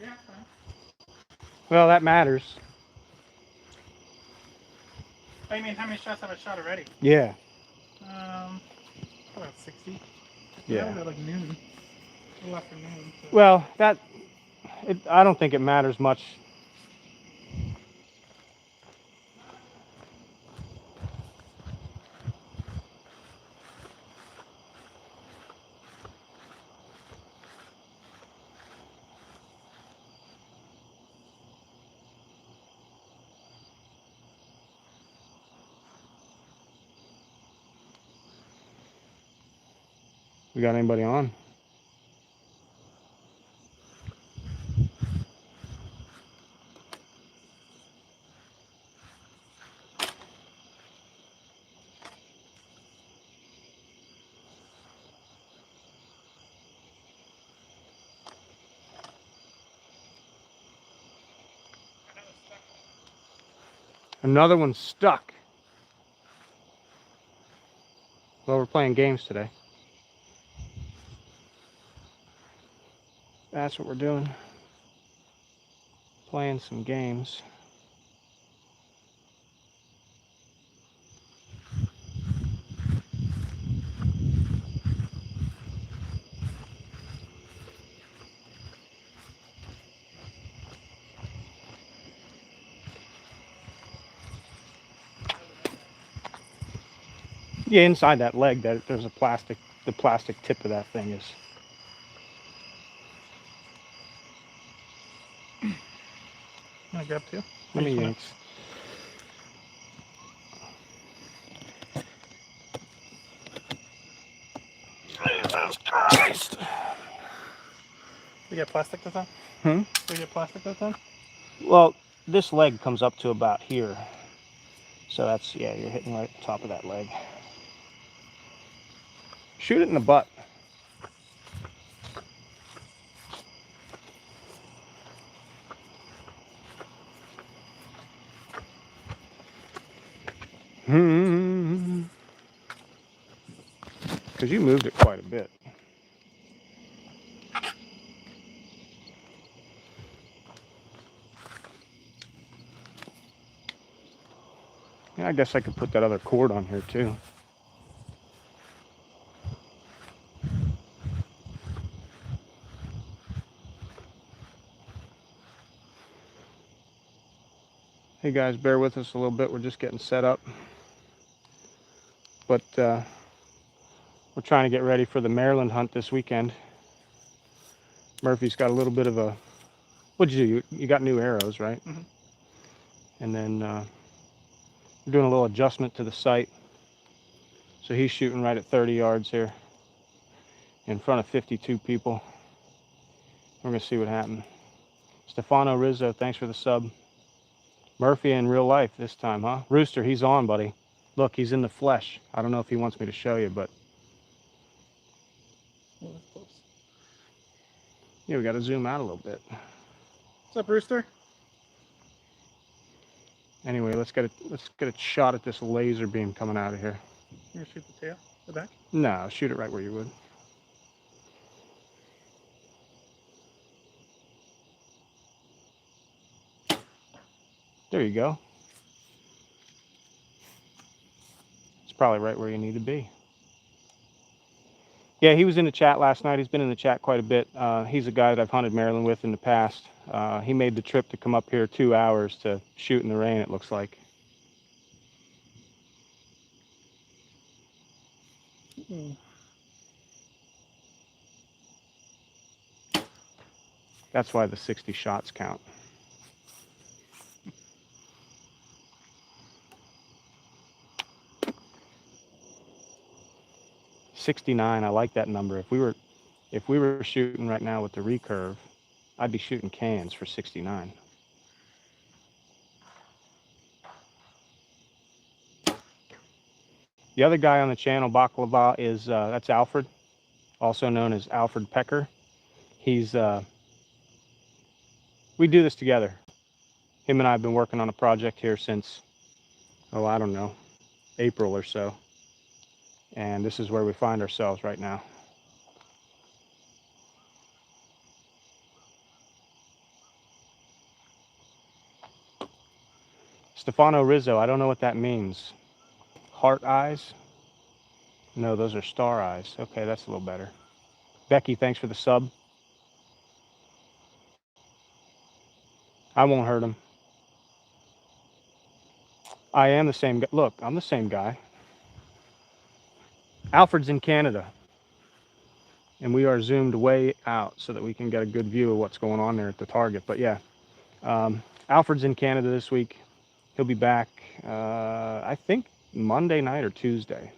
Yeah, fine. Well, that matters. Oh, you mean how many shots have I shot already? Yeah. Um, about 60. And that Yeah. was at like noon. A little after noon. So. Well, I don't think it matters much. We got anybody on? Another one stuck. Well, we're playing games today. That's what we're doing. Playing some games. Yeah, inside that leg, there's a plastic. The plastic tip of that thing is. I'm gonna grab two. Let me yanks. We get plastic this time? Hmm? We get plastic this time? Well, this leg comes up to about here. So that's, yeah, you're hitting right at the top of that leg. Shoot it in the butt. Because you moved it quite a bit. Yeah, I guess I could put that other cord on here too. Hey guys, bear with us a little bit. We're just getting set up. But we're trying to get ready for the Maryland hunt this weekend. Murphy's got a little bit of a... What'd you do? You got new arrows, right? Mm-hmm. And then we're doing a little adjustment to the sight. So he's shooting right at 30 yards here in front of 52 people. We're going to see what happens. Stefano Rizzo, thanks for the sub. Murphy in real life this time, huh? Rooster, he's on, buddy. Look, he's in the flesh. I don't know if he wants me to show you, but... Oh, that's close. Yeah, we got to zoom out a little bit. What's up, Rooster? Anyway, let's get a shot at this laser beam coming out of here. You gonna shoot the tail? The back? No, shoot it right where you would. There you go. It's probably right where you need to be. Yeah, he was in the chat last night. He's been in the chat quite a bit. He's a guy that I've hunted Maryland with in the past. He made the trip to come up here 2 hours to shoot in the rain, it looks like. Mm. That's why the 60 shots count. '69, I like that number. If we were shooting right now with the recurve, I'd be shooting cans for 69. The other guy on the channel, Baklava, is that's Alfred, also known as Alfred Pecker. He's we do this together. Him and I have been working on a project here since, oh, I don't know, April or so. And this is where we find ourselves right now. Stefano Rizzo, I don't know what that means. Heart eyes? No, those are star eyes. Okay, that's a little better. Becky, thanks for the sub. I won't hurt him. I am the same guy. Look, I'm the same guy. Alfred's in Canada. And we are zoomed way out so that we can get a good view of what's going on there at the target. But yeah, Alfred's in Canada this week. He'll be back, I think, Monday night or Tuesday.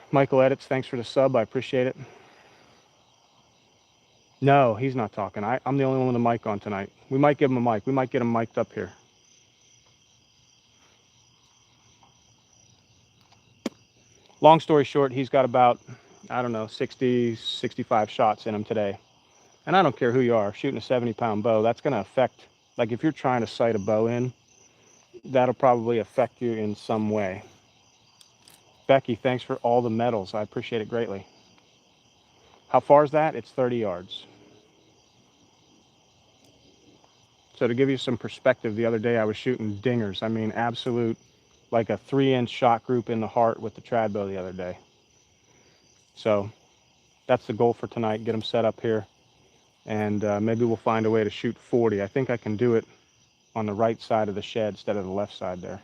Michael Edits, thanks for the sub. I appreciate it. No, he's not talking. I'm the only one with a mic on tonight. We might give him a mic. We might get him mic'd up here. Long story short, he's got about, I don't know, 60, 65 shots in him today. And I don't care who you are, shooting a 70-pound bow, that's going to affect, like if you're trying to sight a bow in, that'll probably affect you in some way. Becky, thanks for all the medals. I appreciate it greatly. How far is that? It's 30 yards. So to give you some perspective, the other day I was shooting dingers. I mean, absolute, like a 3-inch shot group in the heart with the trad bow the other day. So that's the goal for tonight, get them set up here. And maybe we'll find a way to shoot 40. I think I can do it on the right side of the shed instead of the left side there.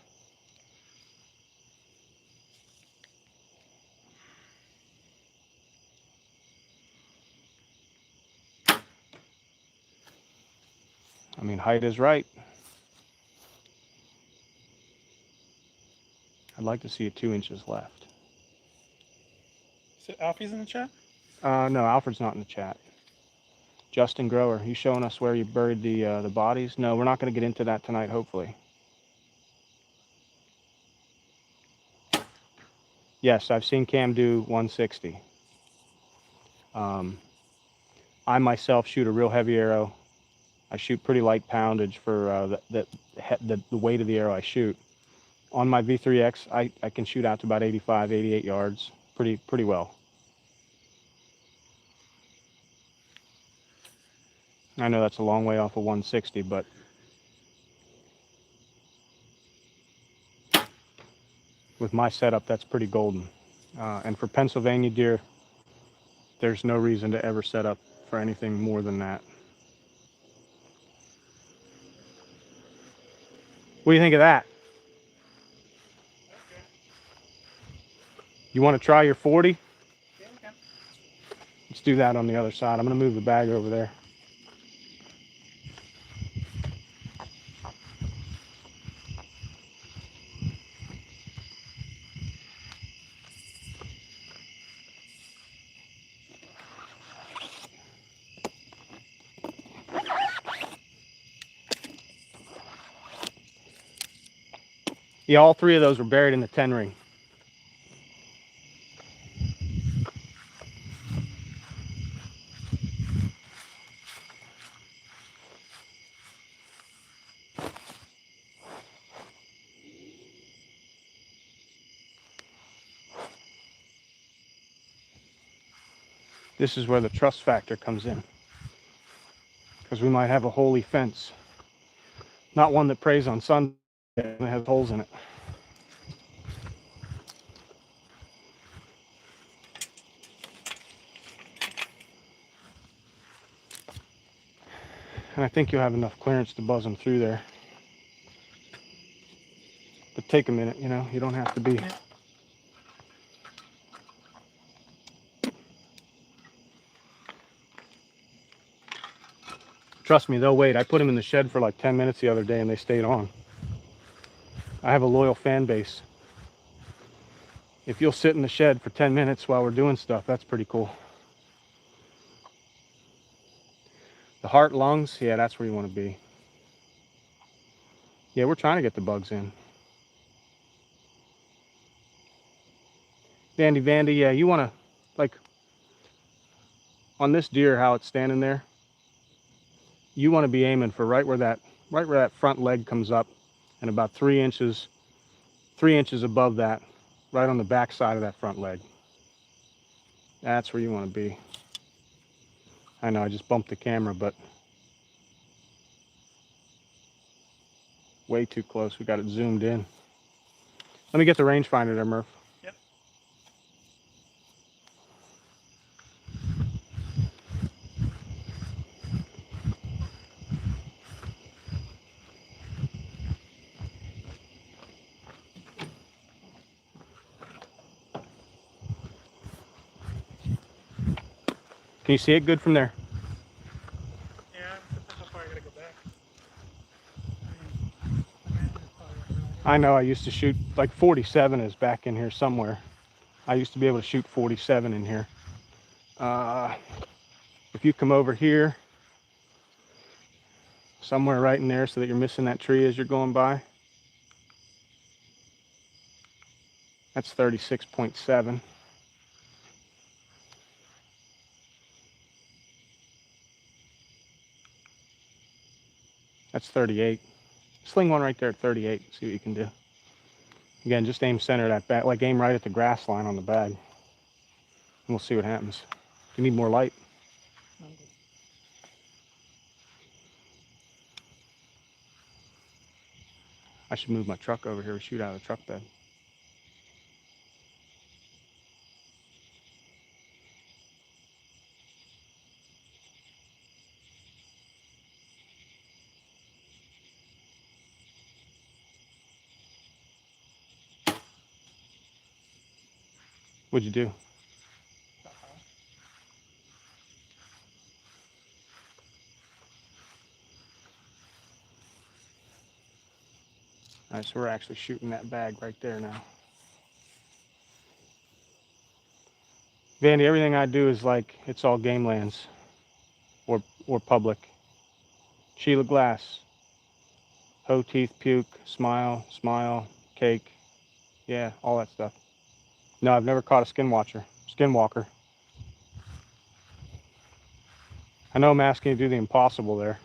I mean, height is right. I'd like to see it 2 inches left. Is it Alfie's in the chat? No, Alfred's not in the chat. Justin Grower, you showing us where you buried the bodies? No, we're not going to get into that tonight, hopefully. Yes, I've seen Cam do 160. I myself shoot a real heavy arrow. I shoot pretty light poundage for the weight of the arrow I shoot. On my V3X, I can shoot out to about 85, 88 yards pretty well. I know that's a long way off of 160, but with my setup, that's pretty golden. And for Pennsylvania deer, there's no reason to ever set up for anything more than that. What do you think of that? You want to try your 40? Yeah, we can. Let's do that on the other side. I'm going to move the bag over there. Yeah, all three of those were buried in the 10 ring. This is where the trust factor comes in, because we might have a holy fence, not one that preys on Sunday and has holes in it. And I think you'll have enough clearance to buzz them through there. But take a minute, you know, you don't have to be. Yeah. Trust me, they'll wait. I put them in the shed for like 10 minutes the other day and they stayed on. I have a loyal fan base. If you'll sit in the shed for 10 minutes while we're doing stuff, that's pretty cool. The heart, lungs, yeah, that's where you want to be. Yeah, we're trying to get the bugs in. Vandy, yeah, you want to, like, on this deer, how it's standing there, you want to be aiming for right where that front leg comes up, and about 3 inches above that, right on the back side of that front leg. That's where you want to be. I know I just bumped the camera, but way too close. We got it zoomed in. Let me get the rangefinder there, Murph. Yep. Can you see it good from there? Yeah, depends how far I gotta go back. I mean, imagine it's probably like around here. I know I used to shoot, like 47 is back in here somewhere. I used to be able to shoot 47 in here. If you come over here, somewhere right in there so that you're missing that tree as you're going by, that's 36.7. That's 38. Sling one right there at 38, see what you can do. Again, just aim center that bag, like aim right at the grass line on the bag. And we'll see what happens. Do you need more light? I'm good. I should move my truck over here and shoot out of the truck bed. What'd you do? About how? All right, so we're actually shooting that bag right there now. Vandy, everything I do is like, it's all game lands or public. Sheila Glass, hoe teeth, puke, smile, smile, cake. Yeah, all that stuff. No, I've never caught a skinwalker. I know I'm asking you to do the impossible there.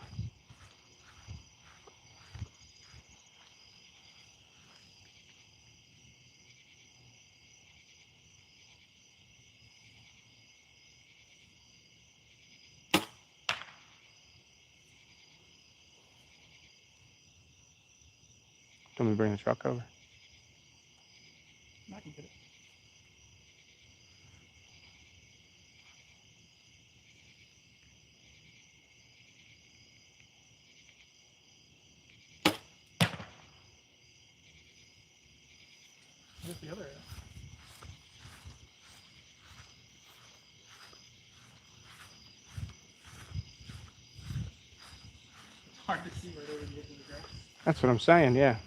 Can we bring the truck over? I can get it. Where's the other area? It's hard to see right over the edge of the grass. That's what I'm saying, yeah.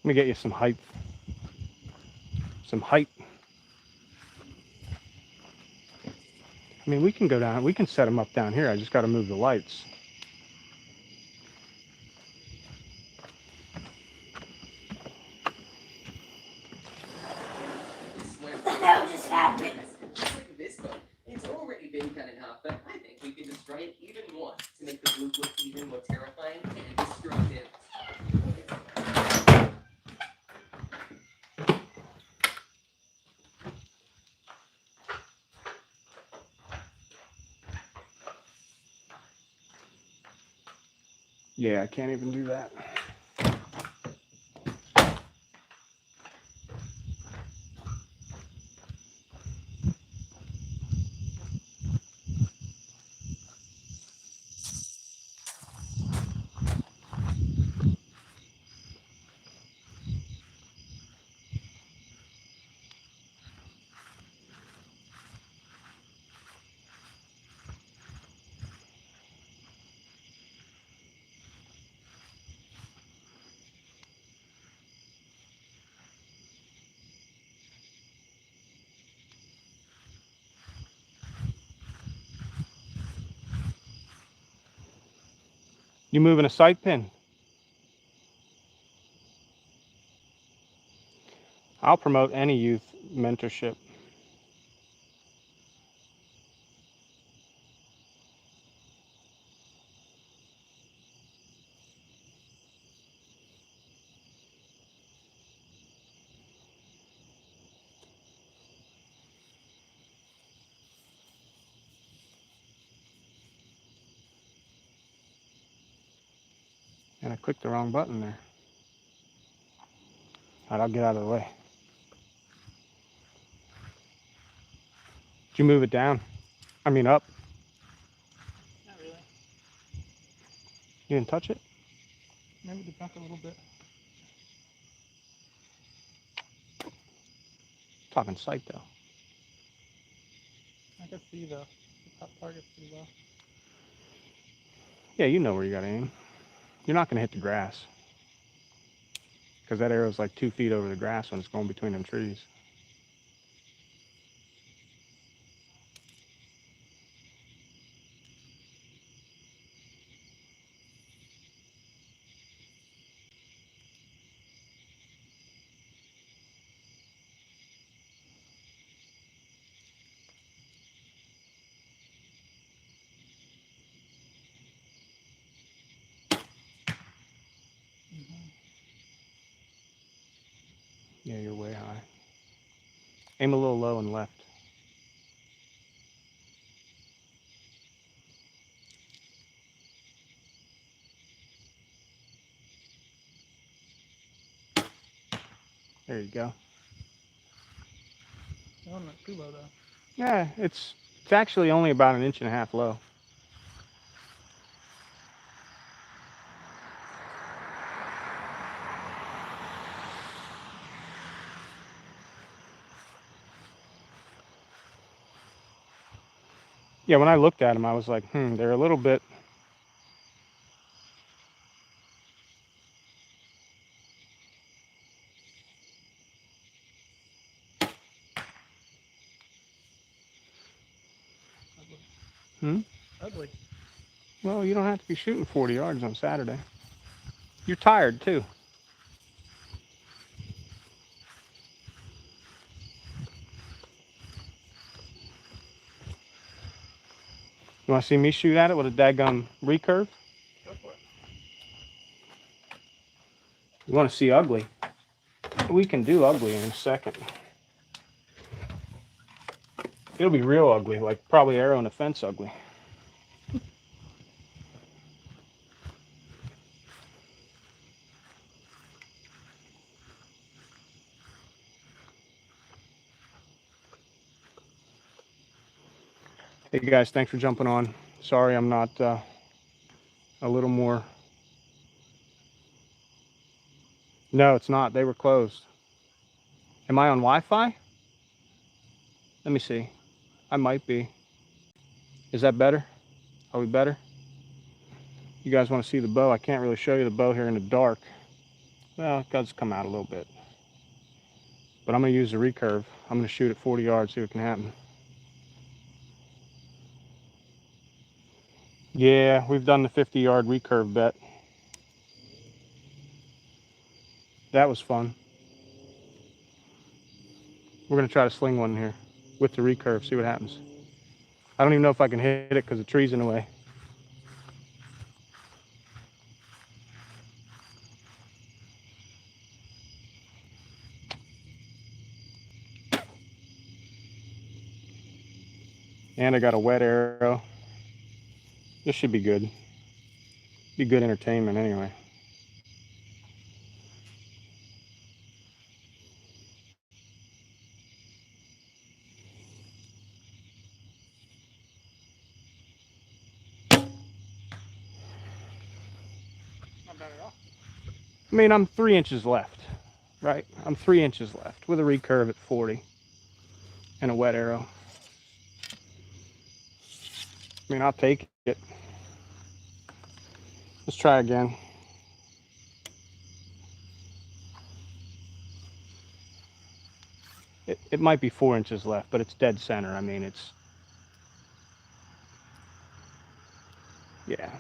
Let me get you some height. Some height. I mean, we can go down, we can set them up down here. I just got to move the lights. What the hell just happened? Just like this book, it's already been cut in half, but I think we can destroy it even more to make the blue look even more terrifying and destructive. Yeah, I can't even do that. You moving a sight pin? I'll promote any youth mentorship. And I clicked the wrong button there. All right, I'll get out of the way. Did you move it down? I mean up. Not really. You didn't touch it? Maybe the back a little bit. Talking sight though. I can see the top target pretty well. Yeah, you know where you gotta aim. You're not gonna hit the grass. Because that arrow's like 2 feet over the grass when it's going between them trees. Yeah, you're way high. Aim a little low and left. There you go. Oh, not too low though. Yeah, it's actually only about 1.5 inches low. Yeah, when I looked at them, I was like, they're a little bit. Ugly. Ugly. Well, you don't have to be shooting 40 yards on Saturday. You're tired too. You want to see me shoot at it with a daggum recurve? Go for it. You want to see ugly? We can do ugly in a second. It'll be real ugly, like probably arrow in the fence ugly. Hey guys, thanks for jumping on. Sorry I'm not a little more. No, it's not. They were closed. Am I on Wi-Fi? Let me see. I might be. Is that better? Are we better? You guys want to see the bow? I can't really show you the bow here in the dark. Well, it does come out a little bit. But I'm going to use the recurve. I'm going to shoot at 40 yards, see what can happen. Yeah, we've done the 50-yard recurve bet. That was fun. We're going to try to sling one here with the recurve, see what happens. I don't even know if I can hit it because the tree's in the way. And I got a wet arrow. This should be good. Be good entertainment anyway. Not bad at all. I mean, I'm 3 inches left, right? I'm 3 inches left with a recurve at 40 and a wet arrow. I mean, I'll take it. Let's try again. It might be 4 inches left, but it's dead center. I mean, it's, yeah.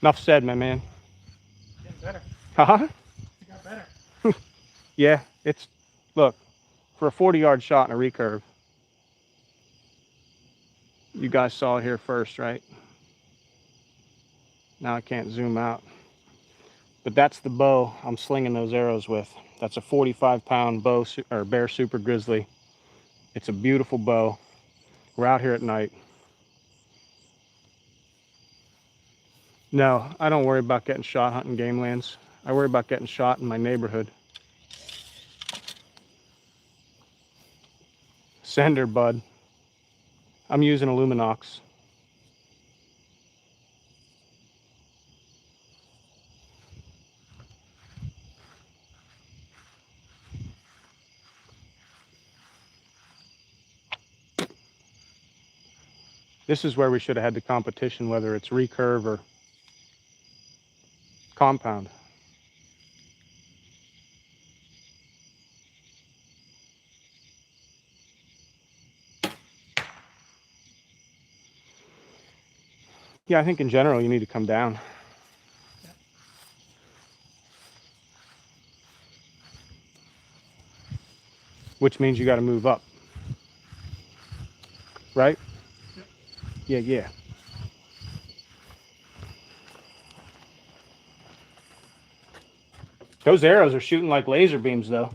Enough said, my man. Getting better. Huh? You got better. Yeah, it's, look, for a 40-yard shot in a recurve. You guys saw it here first, right? Now I can't zoom out. But that's the bow I'm slinging those arrows with. That's a 45-pound bow or Bear Super Grizzly. It's a beautiful bow. We're out here at night. No, I don't worry about getting shot hunting game lands. I worry about getting shot in my neighborhood. Sender, bud. I'm using Illuminox. This is where we should have had the competition, whether it's recurve or compound. Yeah, I think in general you need to come down. Yeah. Which means you got to move up. Right? Yeah. Yeah. Those arrows are shooting like laser beams, though.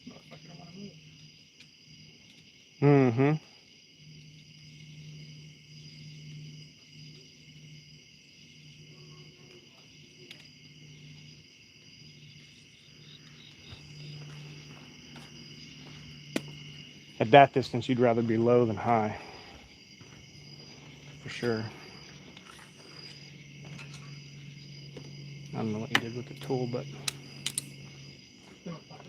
Motherfucker don't want to move. Mm-hmm. At that distance, you'd rather be low than high. For sure. I don't know what you did with the tool, but In my pocket.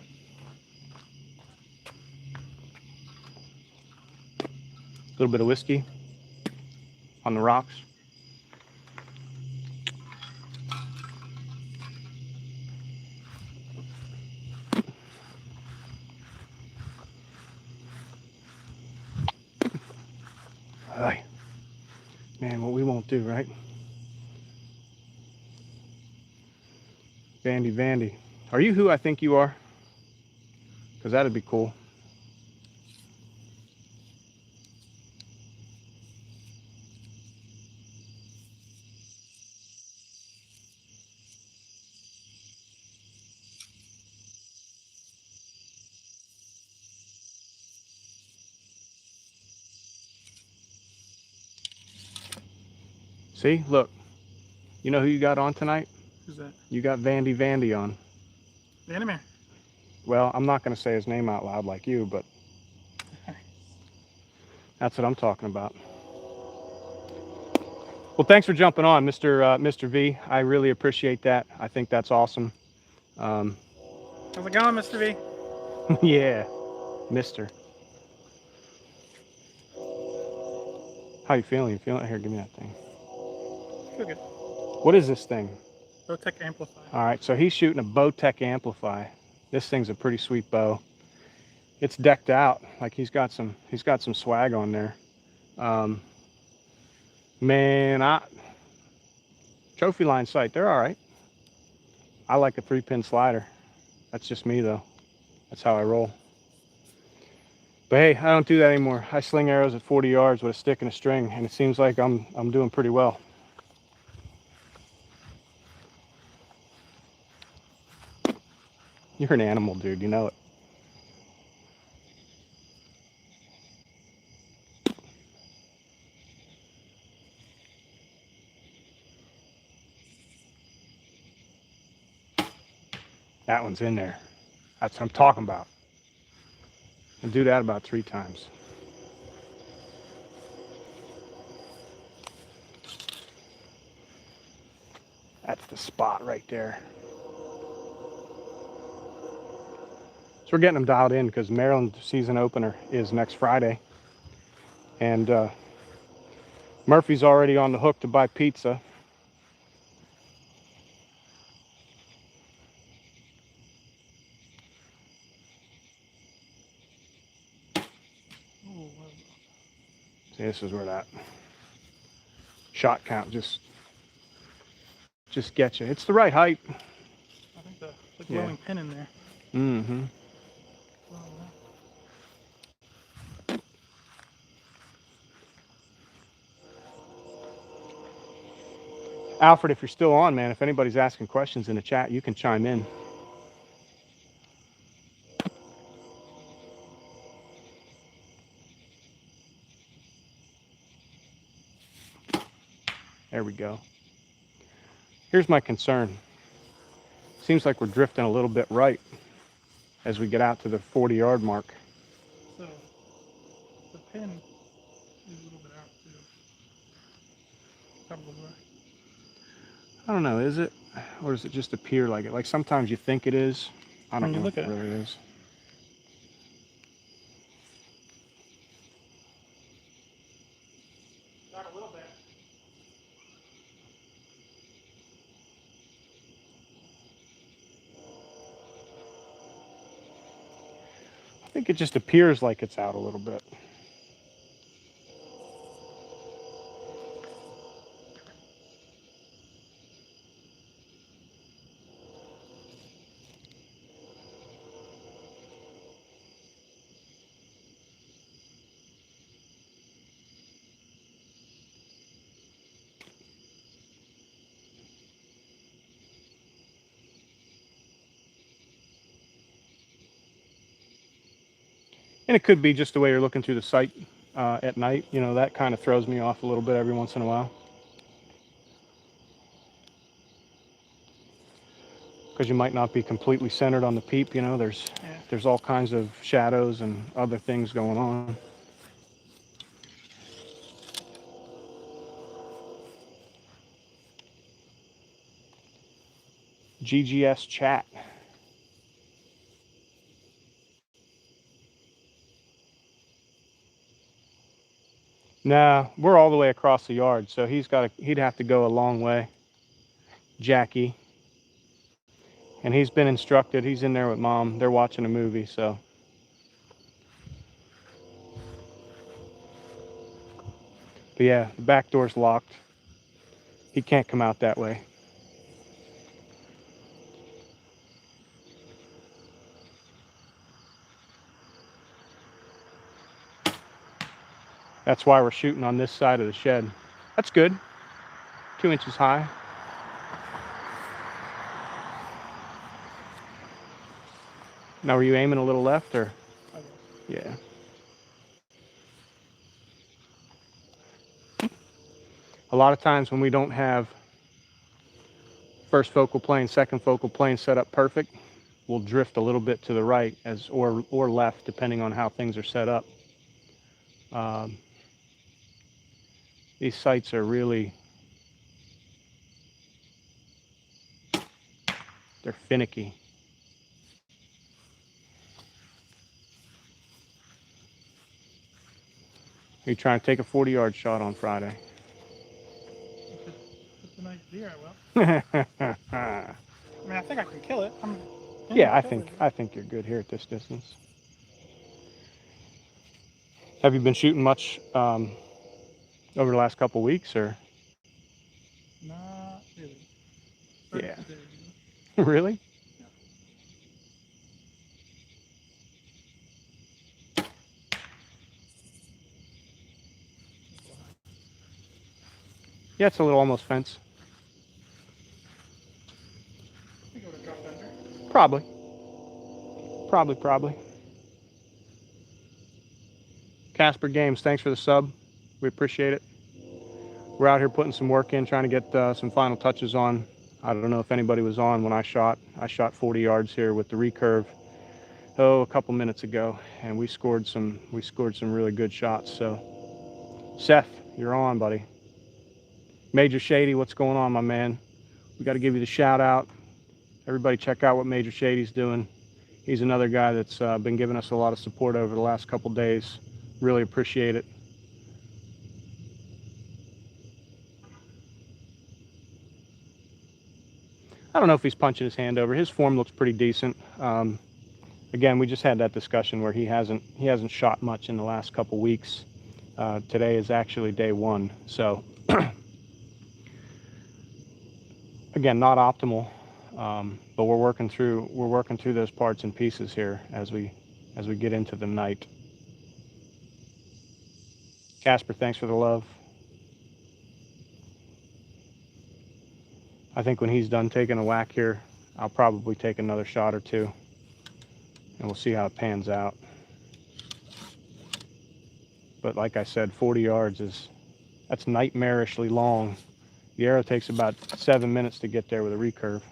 a little bit of whiskey on the rocks. Aye. Man, what we won't do, right? Vandy, Vandy. Are you who I think you are? Because that'd be cool. See, look. You know who you got on tonight? Who's that? You got Vandy, Vandy on. The enemy. Well, I'm not going to say his name out loud like you, but that's what I'm talking about. Well, thanks for jumping on, Mr. V. I really appreciate that. I think that's awesome. How's it going, Mr. V? Yeah, Mister. How you feeling? You feeling? Here, give me that thing. Feel good. What is this thing? Bowtech Amplify. All right, so he's shooting a Bowtech Amplify. This thing's a pretty sweet bow. It's decked out, like he's got some swag on there. Man, trophy line sight, they're all right. I like a 3-pin slider. That's just me though. That's how I roll. But hey, I don't do that anymore. I sling arrows at 40 yards with a stick and a string, and it seems like I'm doing pretty well. You're an animal, dude. You know it. That one's in there. That's what I'm talking about. And do that about 3 times. That's the spot right there. So we're getting them dialed in because Maryland season opener is next Friday. And Murphy's already on the hook to buy pizza. Ooh, See, this is where that shot count just gets you. It's the right height. I think the glowing pin in there. Mm-hmm. Alfred, if you're still on, man, if anybody's asking questions in the chat, you can chime in. There we go. Here's my concern. Seems like we're drifting a little bit right as we get out to the 40-yard mark. So the pin is a little bit out too. Probably. I don't know, is it? Or does it just appear like it? Like sometimes you think it is. I don't know if it really is. Not a little bit. I think it just appears like it's out a little bit. And it could be just the way you're looking through the sight at night. You know, that kind of throws me off a little bit every once in a while. Because you might not be completely centered on the peep. You know, there's all kinds of shadows and other things going on. GGS chat. Nah, we're all the way across the yard, so he'd have to go a long way. Jackie. And he's been instructed. He's in there with Mom. They're watching a movie, so. But yeah, the back door's locked. He can't come out that way. That's why we're shooting on this side of the shed. That's good. 2 inches high. Now, were you aiming a little left or? Yeah. A lot of times when we don't have first focal plane, second focal plane set up perfect, we'll drift a little bit to the right or left, depending on how things are set up. These sights are really, they're finicky. Are you trying to take a 40-yard shot on Friday? It's a nice deer, I will. I mean, I think I can kill it. Yeah, I think you're good here at this distance. Have you been shooting much over the last couple weeks, or? Not really. Yeah. Really? Yeah, it's a little almost fence. I think it would have dropped under. Probably. Casper Games, thanks for the sub. We appreciate it. We're out here putting some work in, trying to get some final touches on I don't know if anybody was on when I shot 40 yards here with the recurve, a couple minutes ago, and we scored some really good shots. So Seth, you're on, buddy. Major Shady, what's going on, my man? We got to give you the shout out. Everybody check out what Major Shady's doing. He's another guy that's been giving us a lot of support over the last couple days. Really appreciate it. I don't know if he's punching his hand over. His form looks pretty decent. Again, we just had that discussion where he hasn't shot much in the last couple weeks. Today is actually day one, so again, not optimal, but we're working through those parts and pieces here as we get into the night. Casper, thanks for the love. I think when he's done taking a whack here, I'll probably take another shot or two, and we'll see how it pans out. But like I said, 40 yards that's nightmarishly long. The arrow takes about 7 minutes to get there with a recurve.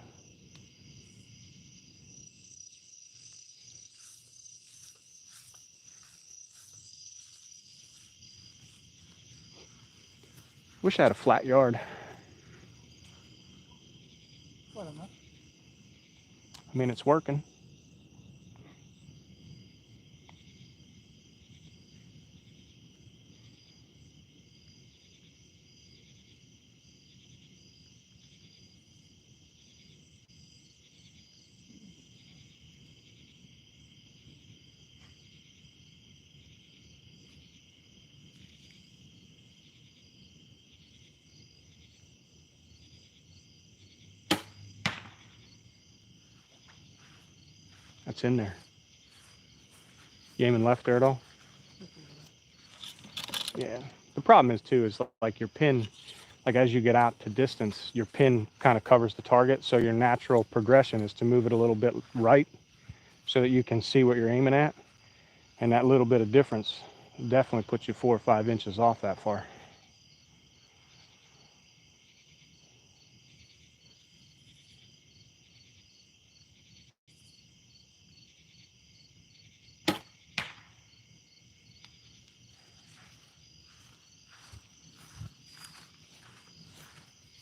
Wish I had a flat yard. What enough? I mean, it's working. That's in there. You aiming left there at all? Yeah. The problem is too, is like your pin, like as you get out to distance, your pin kind of covers the target. So your natural progression is to move it a little bit right so that you can see what you're aiming at. And that little bit of difference definitely puts you 4 or 5 inches off that far.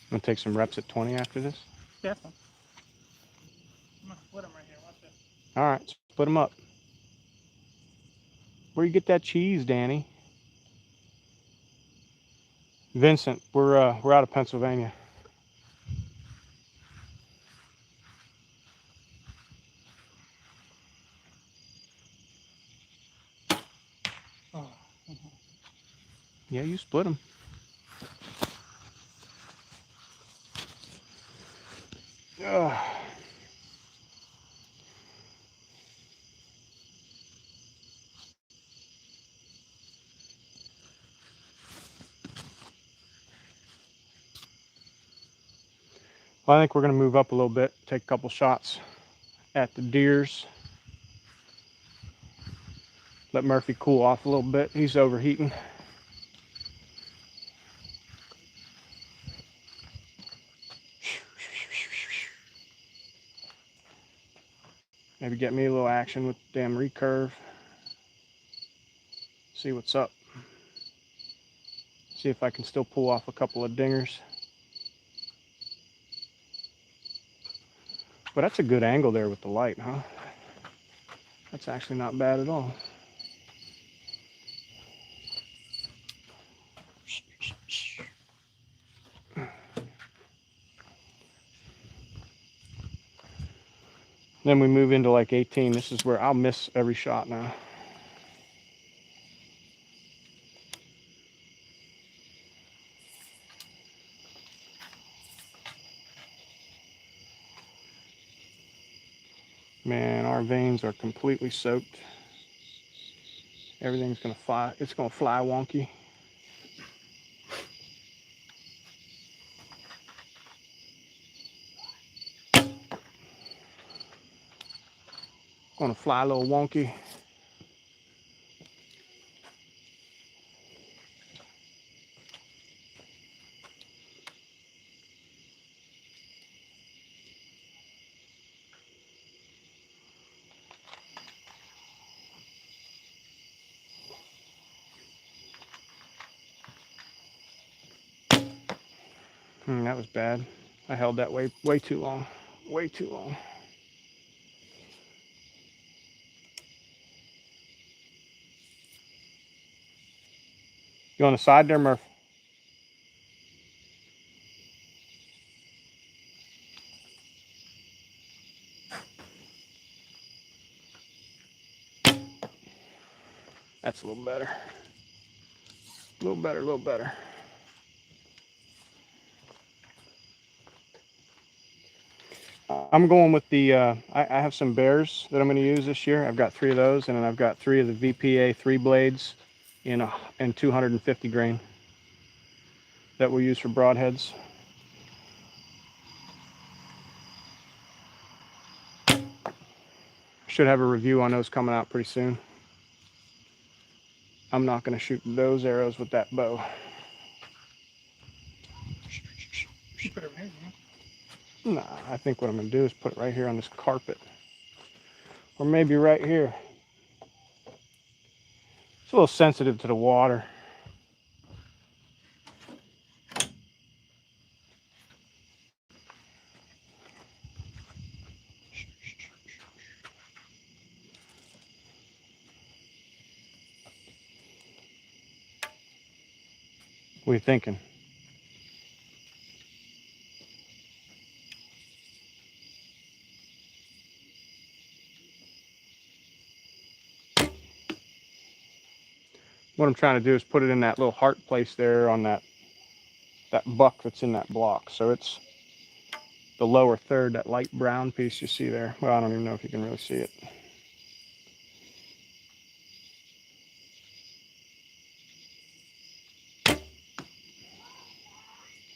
I'm gonna take some reps at 20 after this. Yeah, that's fine. I'm gonna split them right here. Watch this. All right, split them up. Where you get that cheese, Danny? Vincent, we're out of Pennsylvania. Oh. Yeah, you split them. Ugh. Well, I think we're going to move up a little bit, take a couple shots at the deers. Let Murphy cool off a little bit. He's overheating. Maybe get me a little action with the damn recurve. See what's up. See if I can still pull off a couple of dingers. But that's a good angle there with the light, huh? That's actually not bad at all. Then we move into like 18. This is where I'll miss every shot now. Man, our veins are completely soaked. Everything's gonna fly. It's gonna fly wonky. Gonna fly a little wonky. That was bad. I held that way too long. Way too long. You on the side there, Murph? That's a little better. A little better, a little better. I'm going with the, I have some bears that I'm going to use this year. I've got 3 of those, and then I've got 3 of the VPA 3 blades in 250 grain that we'll use for broadheads. Should have a review on those coming out pretty soon. I'm not going to shoot those arrows with that bow. You put it right here, Nah, I think what I'm going to do is put it right here on this carpet. Or maybe right here. It's a little sensitive to the water. What are you thinking? What I'm trying to do is put it in that little heart place there on that buck that's in that block. So it's the lower third, that light brown piece you see there. Well, I don't even know if you can really see it.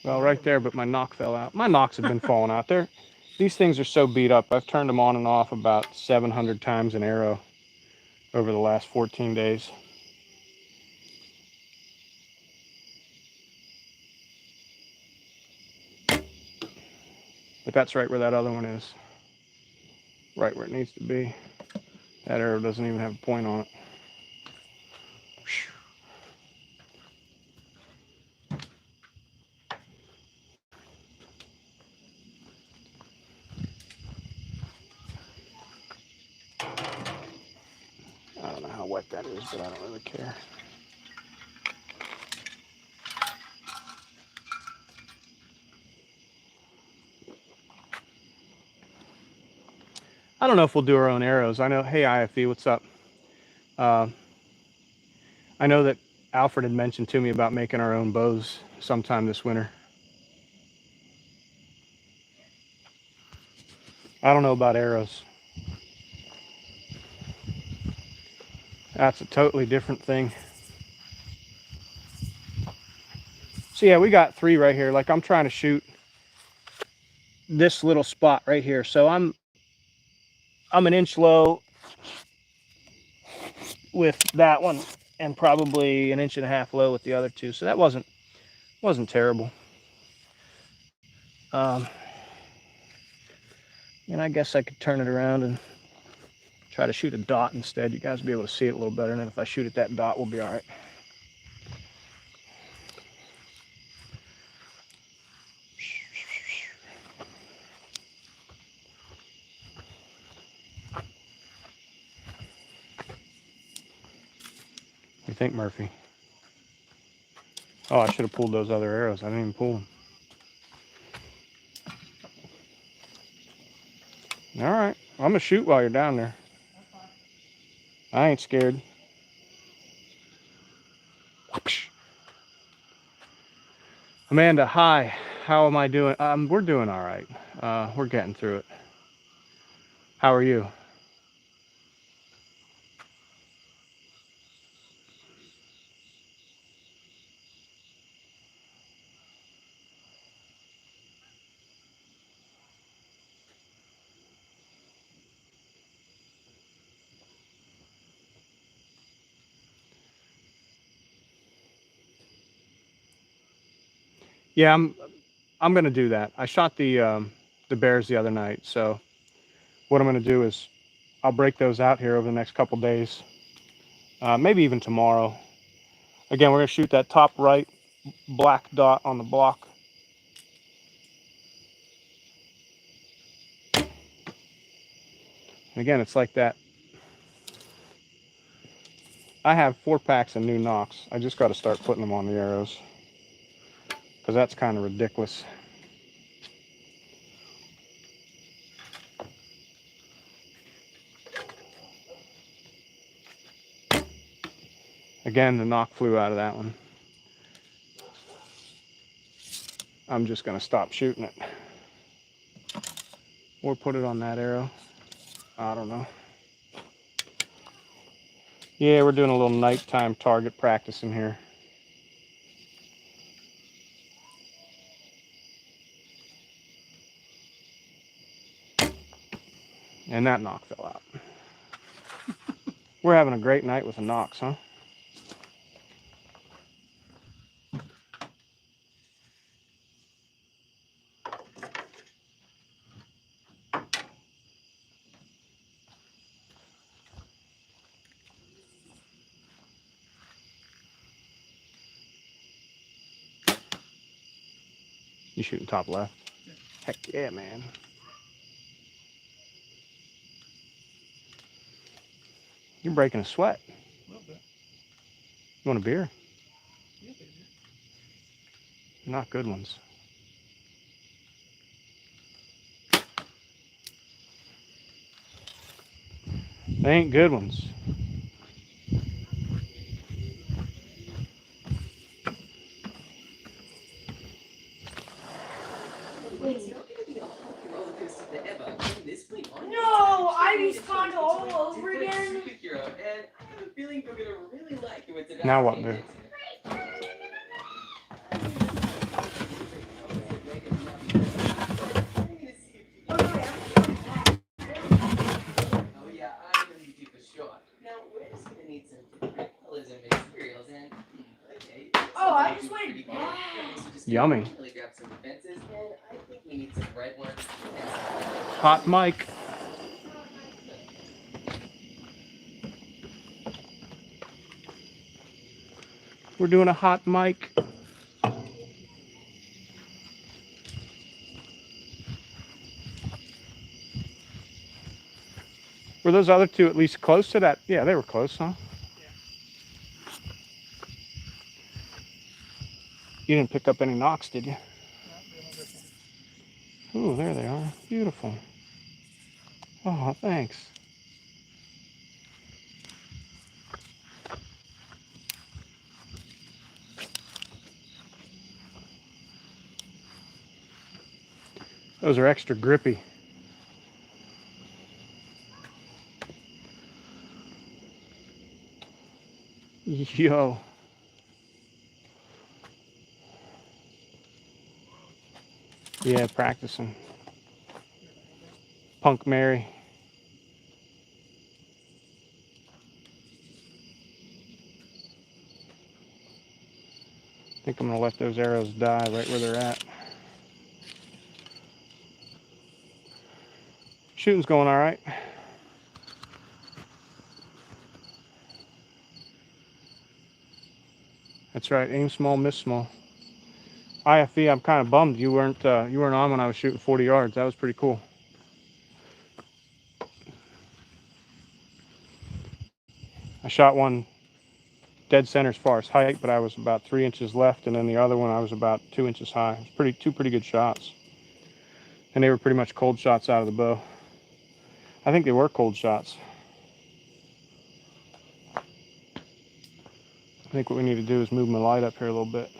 Well, right there, but my knock fell out. My knocks have been falling out there. These things are so beat up. I've turned them on and off about 700 times an arrow over the last 14 days. But that's right where that other one is. Right where it needs to be. That arrow doesn't even have a point on it. I don't know how wet that is, but I don't really care. I don't know if we'll do our own arrows. I know, hey IFE, what's up? I know that Alfred had mentioned to me about making our own bows sometime this winter. I don't know about arrows. That's a totally different thing. So yeah, we got 3 right here. Like I'm trying to shoot this little spot right here. So I'm an inch low with that one and probably an inch and a half low with the other 2. So that wasn't terrible. And I guess I could turn it around and try to shoot a dot instead. You guys will be able to see it a little better. And then if I shoot at that dot, we'll be all right. What do you think, Murphy? Oh, I should have pulled those other arrows. I didn't even pull them. All right. I'm going to shoot while you're down there. I ain't scared. Amanda, hi. How am I doing? We're doing all right. We're getting through it. How are you? Yeah, I'm going to do that. I shot the bears the other night, so what I'm going to do is I'll break those out here over the next couple days, maybe even tomorrow. Again, we're going to shoot that top right black dot on the block, And again, it's like that. I have 4 packs of new nocks. I just got to start putting them on the arrows, because that's kind of ridiculous. Again, the nock flew out of that one. I'm just going to stop shooting it. Or put it on that arrow. I don't know. Yeah, we're doing a little nighttime target practice in here. And that nock fell out. We're having a great night with the nocks, huh? You shooting top left? Yeah. Heck yeah, man. You're breaking a sweat. A little bit. You want a beer? Yeah, baby. Not good ones. They ain't good ones. It's not going to be a hockey roller coaster forever. From this point on, No, I it's respawned all over again. superhero, and I have a feeling you're going to really like it with Now what, dude? Oh yeah, I'm going to need you for sure. Now, we're just going to need some different colors and materials, and okay. Oh, I just went back. Yummy. Really grab some fences, and I think we need some red ones. Hot mic. We're doing a hot mic. Were those other two at least close to that? Yeah, they were close, huh? Yeah. You didn't pick up any nocks, did you? No, they don't listen. Ooh, there they are. Beautiful. Oh, thanks. Those are extra grippy. Yo. Yeah, practicing. Punk Mary. I think I'm gonna let those arrows die right where they're at. Shooting's going all right. That's right. Aim small, miss small. IFE, I'm kind of bummed you weren't on when I was shooting 40 yards. That was pretty cool. I shot one dead center as far as height, but I was about 3 inches left, and then the other one I was about 2 inches high. It was two pretty good shots, and they were pretty much cold shots out of the bow. I think they were cold shots. I think what we need to do is move my light up here a little bit.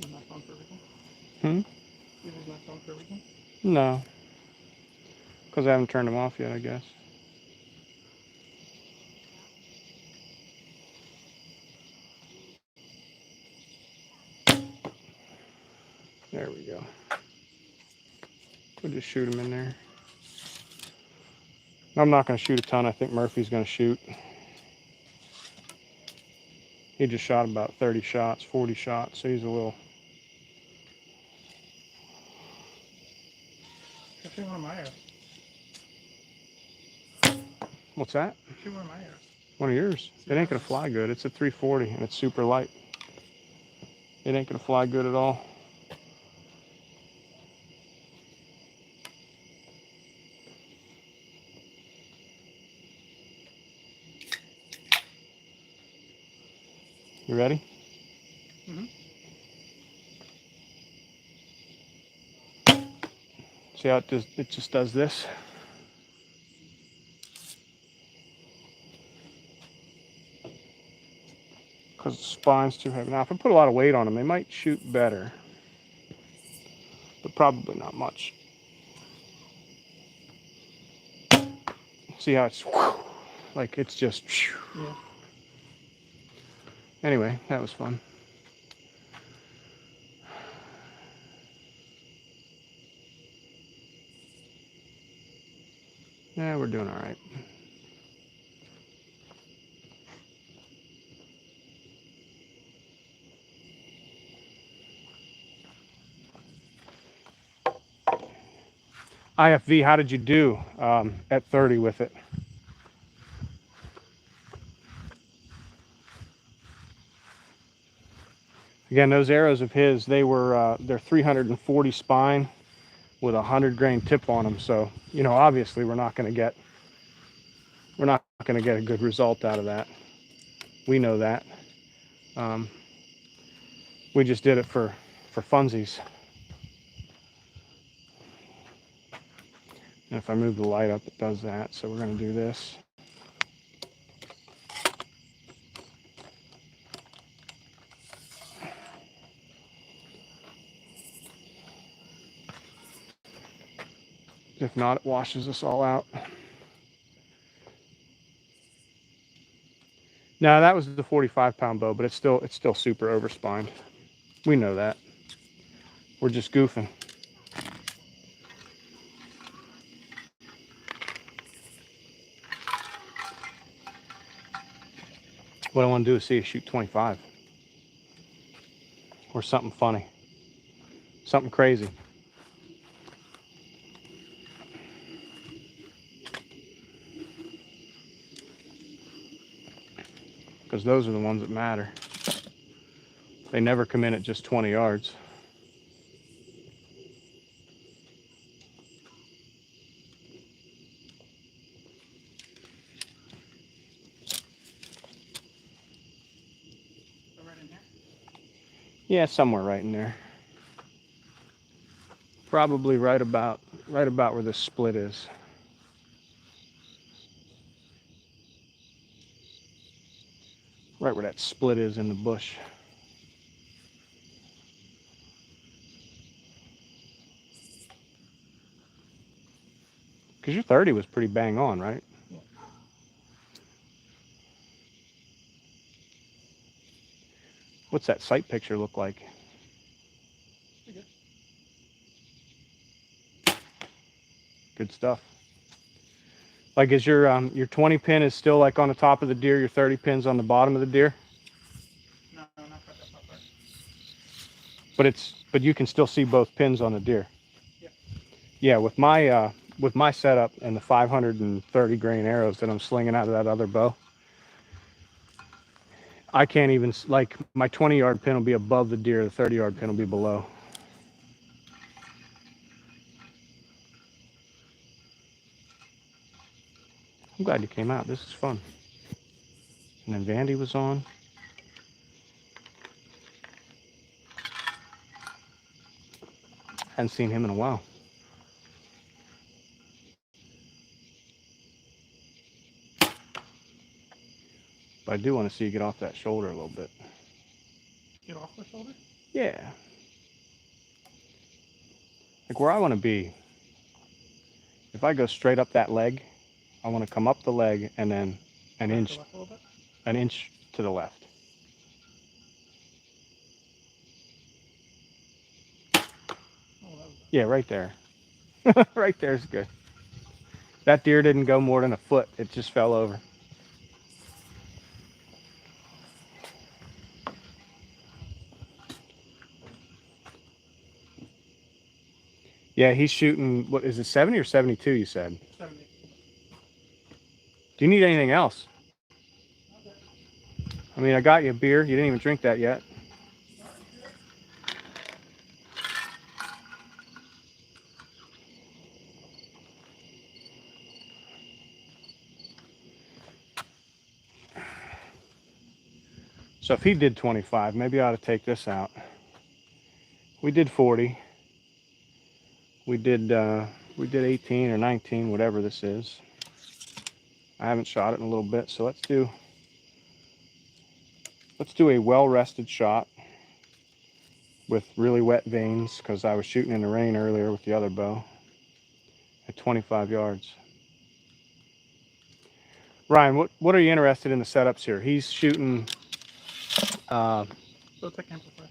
Is not phone for everything? Is not phone for everything? No, because I haven't turned them off yet, I guess. There we go. We'll just shoot them in there. I'm not going to shoot a ton. I think Murphy's going to shoot. He just shot about 30 shots, 40 shots, so he's a little... Catching one of my arrows. What's that? Shoot one of my arrows. One of yours. It ain't gonna fly good. It's a 340 and it's super light. It ain't gonna fly good at all. You ready? Mm-hmm. See how it does? It just does this. Because the spine's too heavy. Now, if I put a lot of weight on them, they might shoot better, but probably not much. See how it's like it's just. Yeah. Anyway, that was fun. Yeah, we're doing all right. IFV, how did you do at 30 with it? Again, those arrows of his, they're 340 spine with a 100 grain tip on them. So, you know, obviously we're not going to get a good result out of that. We know that. We just did it for funsies. And if I move the light up, it does that. So we're going to do this. If not, it washes us all out. No, that was the 45-pound bow, but it's still super overspined. We know that. We're just goofing. What I want to do is see you shoot 25. Or something funny. Something crazy. Because those are the ones that matter. They never come in at just 20 yards. So right in here. Yeah, somewhere right in there. Probably right about where this split is. Right where that split is in the bush. Because your 30 was pretty bang on, right? Yeah. What's that sight picture look like? Pretty good. Good stuff. Like, is your 20 pin is still like on the top of the deer, your 30 pin's on the bottom of the deer? No, not quite that far. But you can still see both pins on the deer. Yeah. Yeah, with my setup and the 530 grain arrows that I'm slinging out of that other bow, I can't even, like, my 20-yard pin will be above the deer, the 30-yard pin will be below. I'm glad you came out. This is fun. And then Vandy was on. Hadn't seen him in a while. But I do want to see you get off that shoulder a little bit. Get off the shoulder? Yeah. Like where I want to be, if I go straight up that leg, I want to come up the leg and then an inch to the left. Yeah, right there. Right there's good. That deer didn't go more than a foot. It just fell over. Yeah, he's shooting, what is it, 70 or 72 you said? 70. Do you need anything else? I mean, I got you a beer. You didn't even drink that yet. So if he did 25, maybe I ought to take this out. We did 40. We did 18 or 19, whatever this is. I haven't shot it in a little bit, so let's do a well-rested shot with really wet veins, because I was shooting in the rain earlier with the other bow at 25 yards. Ryan, what are you interested in the setups here? He's shooting Bowtech amplifier.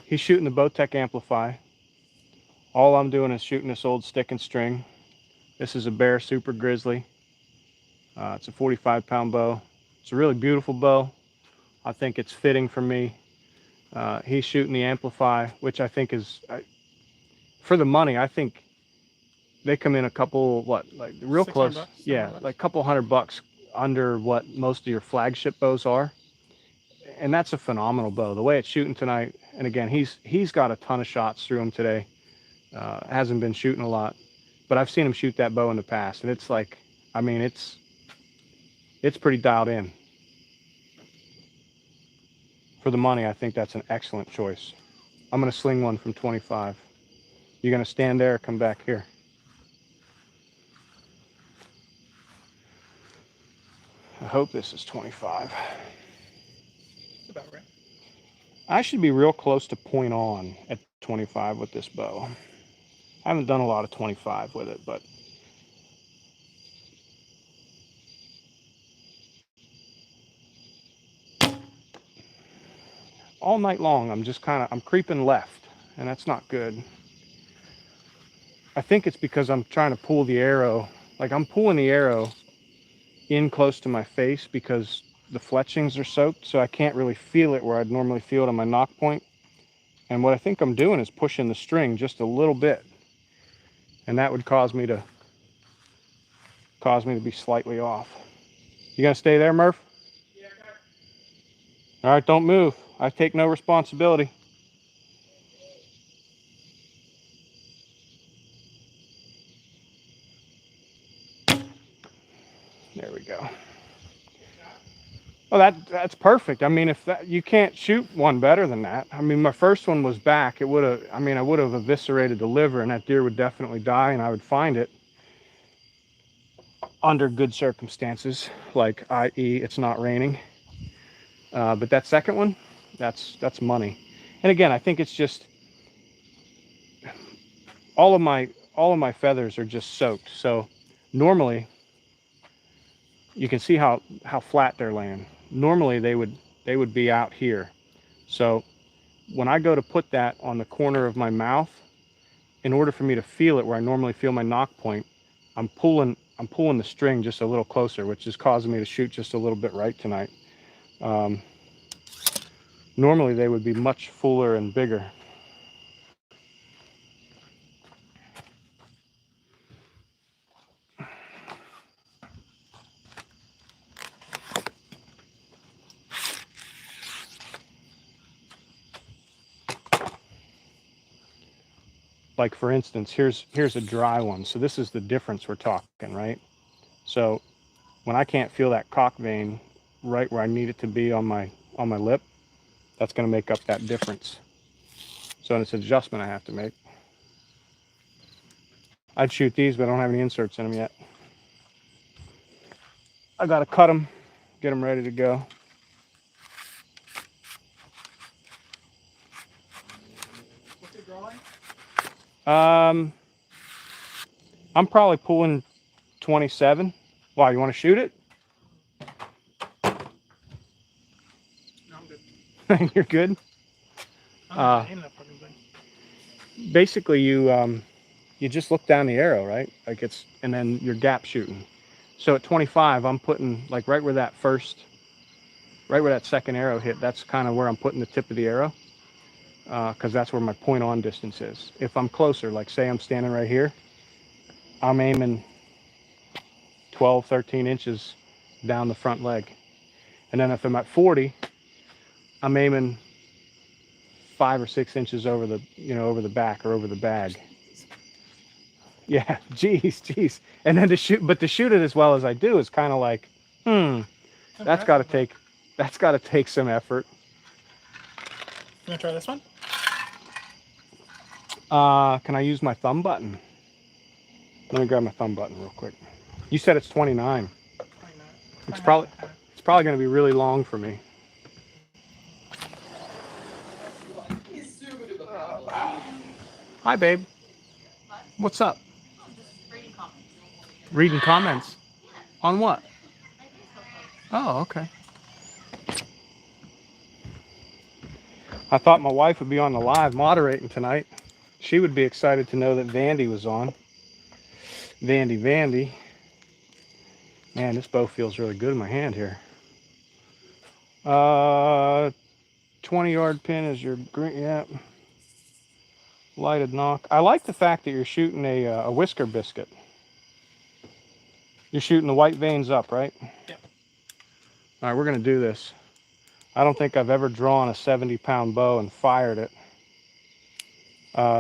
he's shooting the Bowtech Amplify. All I'm doing is shooting this old stick and string. This is a Bear Super Grizzly. It's a 45-pound bow. It's a really beautiful bow. I think it's fitting for me. He's shooting the Amplify, which I think is, for the money, I think they come in a couple, like real close. $600, Yeah, $700. like a couple $100 under what most of your flagship bows are. And that's a phenomenal bow. The way it's shooting tonight, and again, he's got a ton of shots through him today. Hasn't been shooting a lot, but I've seen him shoot that bow in the past, and it's like, I mean, it's pretty dialed in. For the money, I think that's an excellent choice. I'm going to sling one from 25. You're going to stand there or come back here? I hope this is 25. That's about right. I should be real close to point on at 25 with this bow. I haven't done a lot of 25 with it, but all night long I'm creeping left, and that's not good. I think it's because I'm trying to pull the arrow, like I'm pulling the arrow in close to my face because the fletchings are soaked, so I can't really feel it where I'd normally feel it on my knock point. And what I think I'm doing is pushing the string just a little bit, and that would cause me to be slightly off. You gonna stay there, Murph? Yeah, okay. All right, don't move. I take no responsibility. There we go. Oh, that's perfect. I mean, if you can't shoot one better than that. I mean, my first one was back. I would have eviscerated the liver, and that deer would definitely die, and I would find it under good circumstances, like i.e. it's not raining. But that second one, that's money. And again, I think it's just all of my feathers are just soaked. So normally, you can see how flat they're laying. Normally they would be out here. So when I go to put that on the corner of my mouth, in order for me to feel it where I normally feel my knock point, I'm pulling the string just a little closer, which is causing me to shoot just a little bit right tonight. Normally they would be much fuller and bigger. Like for instance, here's a dry one. So this is the difference we're talking, right? So when I can't feel that cock vein right where I need it to be on my lip, that's going to make up that difference. So it's an adjustment I have to make. I'd shoot these, but I don't have any inserts in them yet. I got to cut them, get them ready to go. What's your draw line? I'm probably pulling 27. Why, you want to shoot it? No, I'm good. You're good? I don't know aim that fucking thing. Basically, you just look down the arrow, right? Like and then you're gap shooting. So at 25, I'm putting like right where that second arrow hit, that's kind of where I'm putting the tip of the arrow. Because that's where my point on distance is. If I'm closer, like say I'm standing right here, I'm aiming 12, 13 inches down the front leg. And then if I'm at 40, I'm aiming 5 or 6 inches over the, over the back or over the bag. Yeah, geez. And then to shoot it as well as I do is kind of like, that's got to take some effort. You want to try this one? Can I use my thumb button? Let me grab my thumb button real quick. You said it's 29. 29. It's probably going to be really long for me. Hi, babe. What's up? Reading comments. On what? Oh, okay. I thought my wife would be on the live moderating tonight. She would be excited to know that Vandy was on. Vandy. Man, this bow feels really good in my hand here. 20-yard pin is your green. Yeah. Lighted knock. I like the fact that you're shooting a whisker biscuit. You're shooting the white veins up, right? Yep. All right, we're going to do this. I don't think I've ever drawn a 70-pound bow and fired it.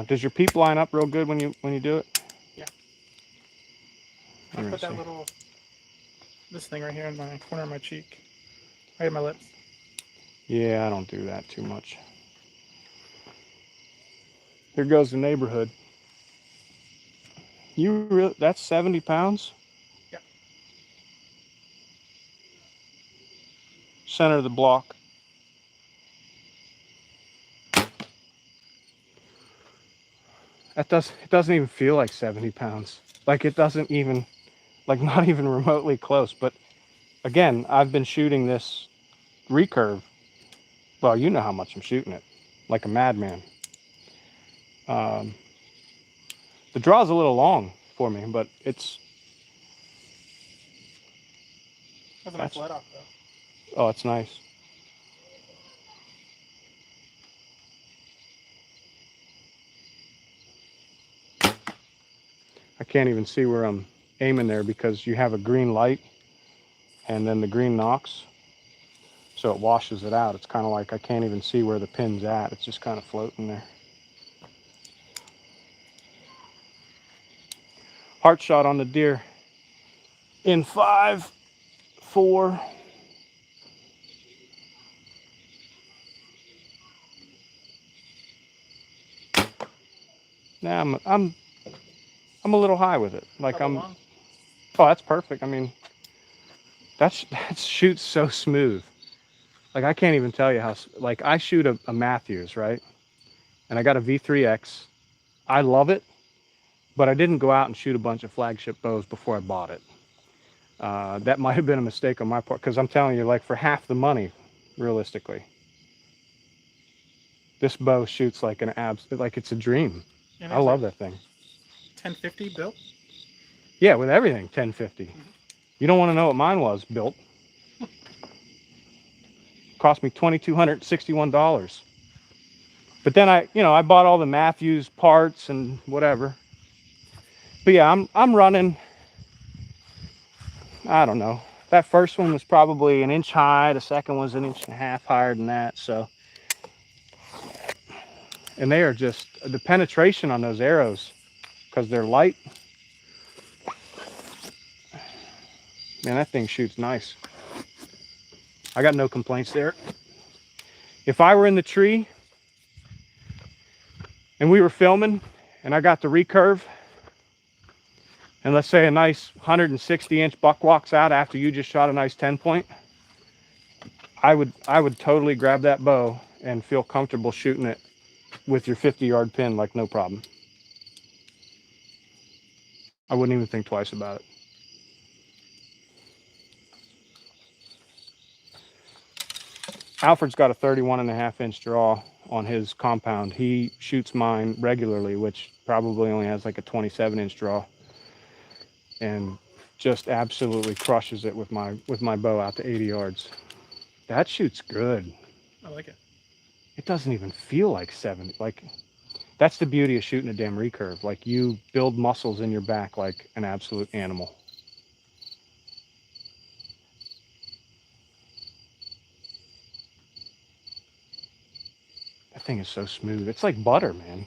Does your peep line up real good when you do it? Yeah. I put that this thing right here in my corner of my cheek, right in my lips. Yeah, I don't do that too much. Here goes the neighborhood. That's 70 pounds? Yeah. Center of the block. It doesn't even feel like 70 pounds. Like it doesn't even, like not even remotely close. But again, I've been shooting this recurve. Well, you know how much I'm shooting it, like a madman. The draw's a little long for me, but it's... That's a nice let off though. Oh, it's nice. I can't even see where I'm aiming there because you have a green light and then the green knocks. So it washes it out. It's kind of like I can't even see where the pin's at. It's just kind of floating there. Heart shot on the deer. In 5, 4. Nah, I'm a little high with it. Like Long. Oh, that's perfect. I mean, that shoots so smooth. Like I can't even tell you how. Like I shoot a Matthews, right? And I got a V3X. I love it, but I didn't go out and shoot a bunch of flagship bows before I bought it. That might have been a mistake on my part because I'm telling you, like for half the money, realistically, this bow shoots like like it's a dream. And I love that thing. 1050 built? Yeah, with everything, 1050. Mm-hmm. You don't want to know what mine was built. Cost me $2,261. But then I bought all the Matthews parts and whatever. But yeah, I'm running, I don't know. That first one was probably an inch high. The second was an inch and a half higher than that. So, and they are just, the penetration on those arrows, because they're light. Man, that thing shoots nice. I got no complaints there. If I were in the tree and we were filming and I got the recurve, and let's say a nice 160-inch buck walks out after you just shot a nice 10-point, I would totally grab that bow and feel comfortable shooting it with your 50-yard pin like no problem. I wouldn't even think twice about it. Alfred's got a 31.5-inch draw on his compound. He shoots mine regularly, which probably only has like a 27-inch draw, and just absolutely crushes it with my bow out to 80 yards. That shoots good. I like it. It doesn't even feel like 70. Like, that's the beauty of shooting a damn recurve. Like, you build muscles in your back like an absolute animal. That thing is so smooth. It's like butter, man.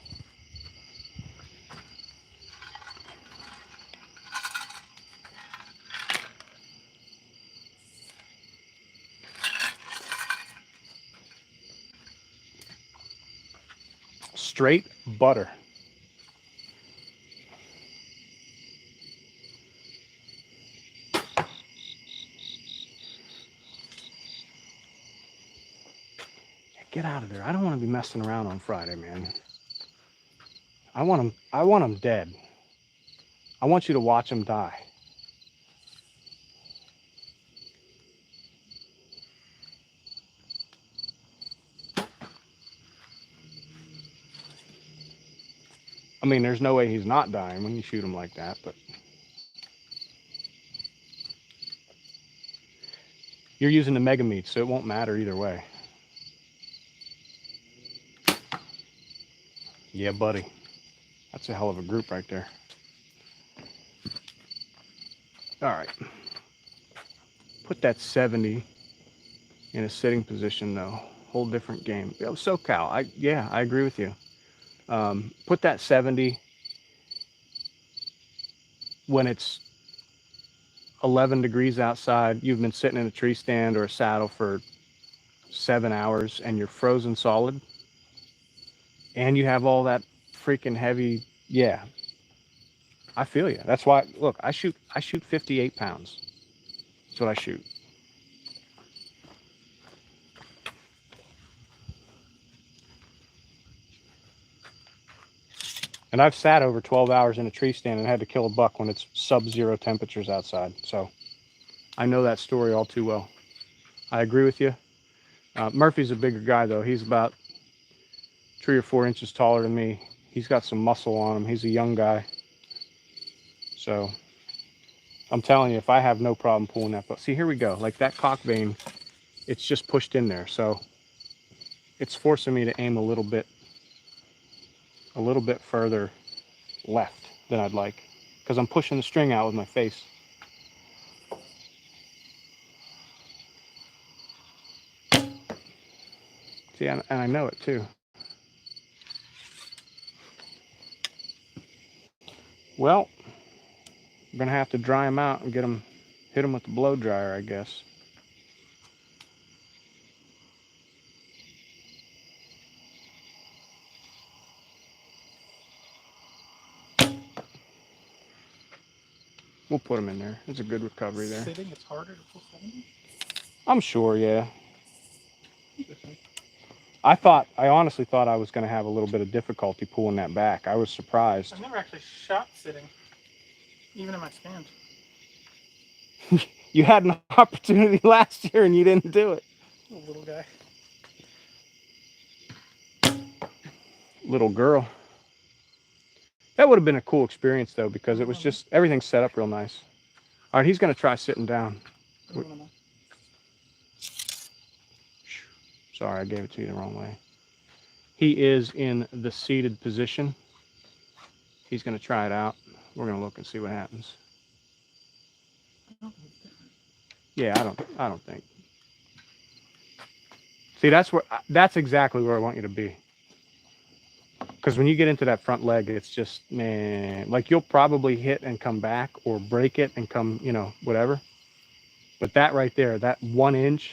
Straight butter. Get out of there. I don't want to be messing around on Friday, man. I want them dead. I want you to watch them die. I mean, there's no way he's not dying when you shoot him like that, but you're using the mega meat, so it won't matter either way. Yeah, buddy. That's a hell of a group right there. All right. Put that 70 in a sitting position, though. Whole different game. Yo, SoCal, I agree with you. Put that 70 when it's 11 degrees outside. You've been sitting in a tree stand or a saddle for 7 hours and you're frozen solid. And you have all that freaking heavy. Yeah, I feel you. That's why, look, I shoot 58 pounds. That's what I shoot. And I've sat over 12 hours in a tree stand and had to kill a buck when it's sub-zero temperatures outside. So I know that story all too well. I agree with you. Murphy's a bigger guy, though. He's about 3 or 4 inches taller than me. He's got some muscle on him. He's a young guy. So I'm telling you, if I have no problem pulling that bow. See, here we go. Like that cock vein, it's just pushed in there. So it's forcing me to aim a little bit further left than I'd like, because I'm pushing the string out with my face. See, and I know it too. Well, I'm gonna have to dry them out and hit them with the blow dryer, I guess. We'll put them in there. It's a good recovery there. Sitting, it's harder to pull 70? I'm sure, yeah. I honestly thought I was going to have a little bit of difficulty pulling that back. I was surprised. I've never actually shot sitting, even in my stand. You had an opportunity last year and you didn't do it. Little guy. Little girl. That would have been a cool experience, though, because it was just, everything's set up real nice. All right, he's going to try sitting down. Sorry, I gave it to you the wrong way. He is in the seated position. He's going to try it out. We're going to look and see what happens. Yeah, I don't think. See, that's exactly where I want you to be. Because when you get into that front leg, it's just, man, like you'll probably hit and come back or break it and come, you know, whatever. But that right there, that 1 inch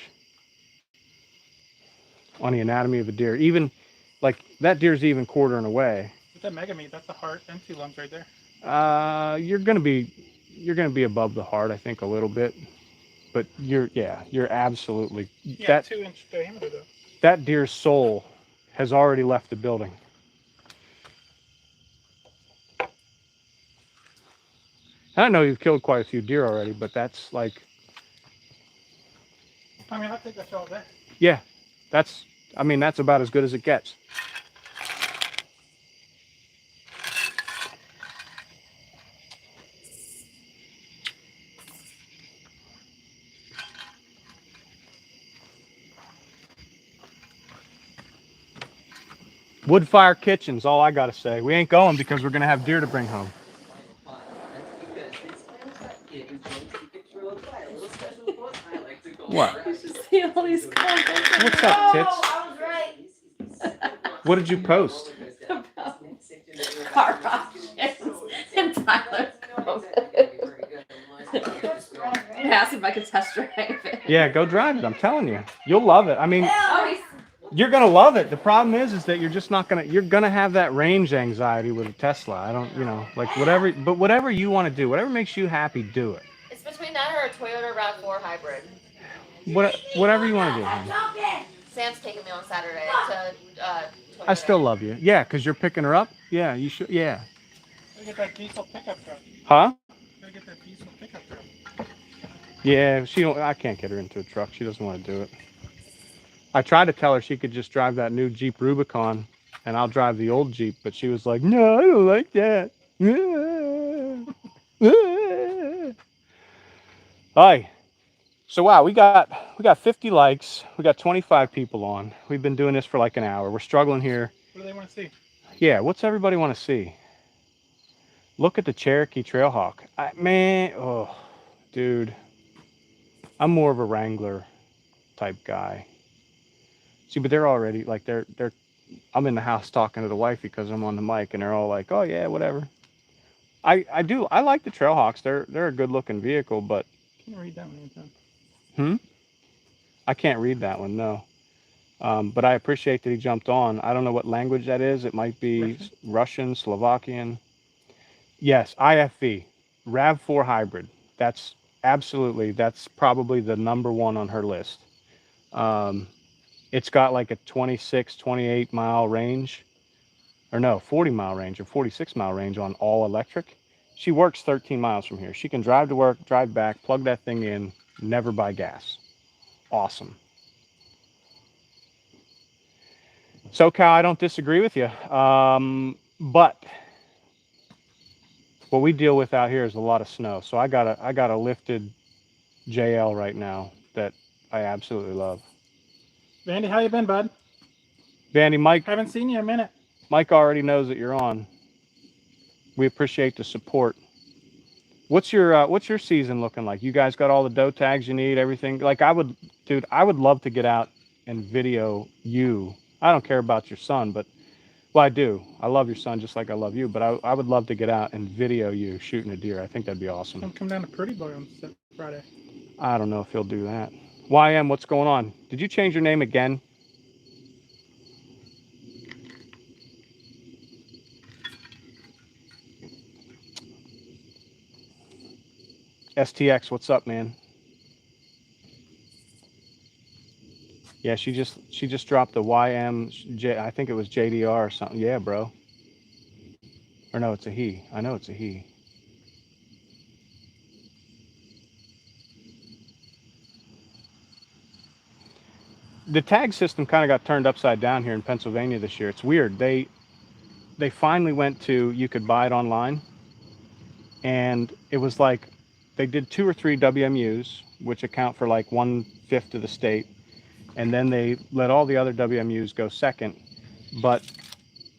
on the anatomy of a deer, even like that deer's even quartering away. With that mega meat, that's the heart and 2 lungs right there. You're gonna be above the heart, I think, a little bit. But you're absolutely, Yeah, that 2-inch diameter though. That deer's soul has already left the building. I know you've killed quite a few deer already, but that's like, I mean, I'll take that all day. yeah, that's about as good as it gets. Wood-fire kitchens, all I gotta say. We ain't going because we're gonna have deer to bring home. What? You should see all these comments. What's up, tits? Oh, I was right. What did you post? Car options and Tyler asked if I could test drive it. Yeah, go drive it. I'm telling you, you'll love it. I mean, Oh, he's you're gonna love it. The problem is that you're just not gonna. You're gonna have that range anxiety with a Tesla. I don't, like whatever. But whatever you want to do, whatever makes you happy, do it. It's between that or a Toyota RAV4 hybrid. Whatever you want to do. Honey. Sam's taking me on Saturday to Toyota. I still love you. Yeah, because you're picking her up. Yeah, you should. Yeah. Gotta get that diesel pickup truck. Huh? Gotta get that diesel pickup truck. Yeah, she don't. I can't get her into a truck. She doesn't want to do it. I tried to tell her she could just drive that new Jeep Rubicon, and I'll drive the old Jeep, but she was like, "No, I don't like that." Hi. So wow, we got 50 likes. We got 25 people on. We've been doing this for like an hour. We're struggling here. What do they want to see? Yeah, what's everybody want to see? Look at the Cherokee Trailhawk. Man, oh, dude. I'm more of a Wrangler type guy. See, but they're already like they're I'm in the house talking to the wife because I'm on the mic and they're all like, "Oh yeah, whatever." I like the Trailhawks. They're a good looking vehicle, but Can you read that one anytime? I can't read that one, no. But I appreciate that he jumped on. I don't know what language that is. It might be Russian, Slovakian. Yes, IFV, RAV4 hybrid. That's probably the number one on her list. It's got like a 26, 28 mile range, or no, 40 mile range or 46 mile range on all electric. She works 13 miles from here. She can drive to work, drive back, plug that thing in, never buy gas. Awesome. SoCal, I don't disagree with you. But what we deal with out here is a lot of snow. So I got a lifted JL right now that I absolutely love. Vandy, how you been, bud? Vandy, Mike. Haven't seen you in a minute. Mike already knows that you're on. We appreciate the support. What's your season looking like? You guys got all the doe tags you need, everything? Like I would love to get out and video you. I don't care about your son, but well, I do. I love your son just like I love you, but I would love to get out and video you shooting a deer. I think that'd be awesome. Come down to Pretty Boy on Friday. I don't know if he'll do that. YM, what's going on? Did you change your name again? STX, what's up, man? Yeah, she just dropped the YM, I think it was JDR or something. Yeah, bro. Or no, it's a he. I know it's a he. The tag system kind of got turned upside down here in Pennsylvania this year. It's weird. They finally went to, you could buy it online. And it was like, they did 2 or 3 WMUs, which account for like 1/5 of the state. And then they let all the other WMUs go second. But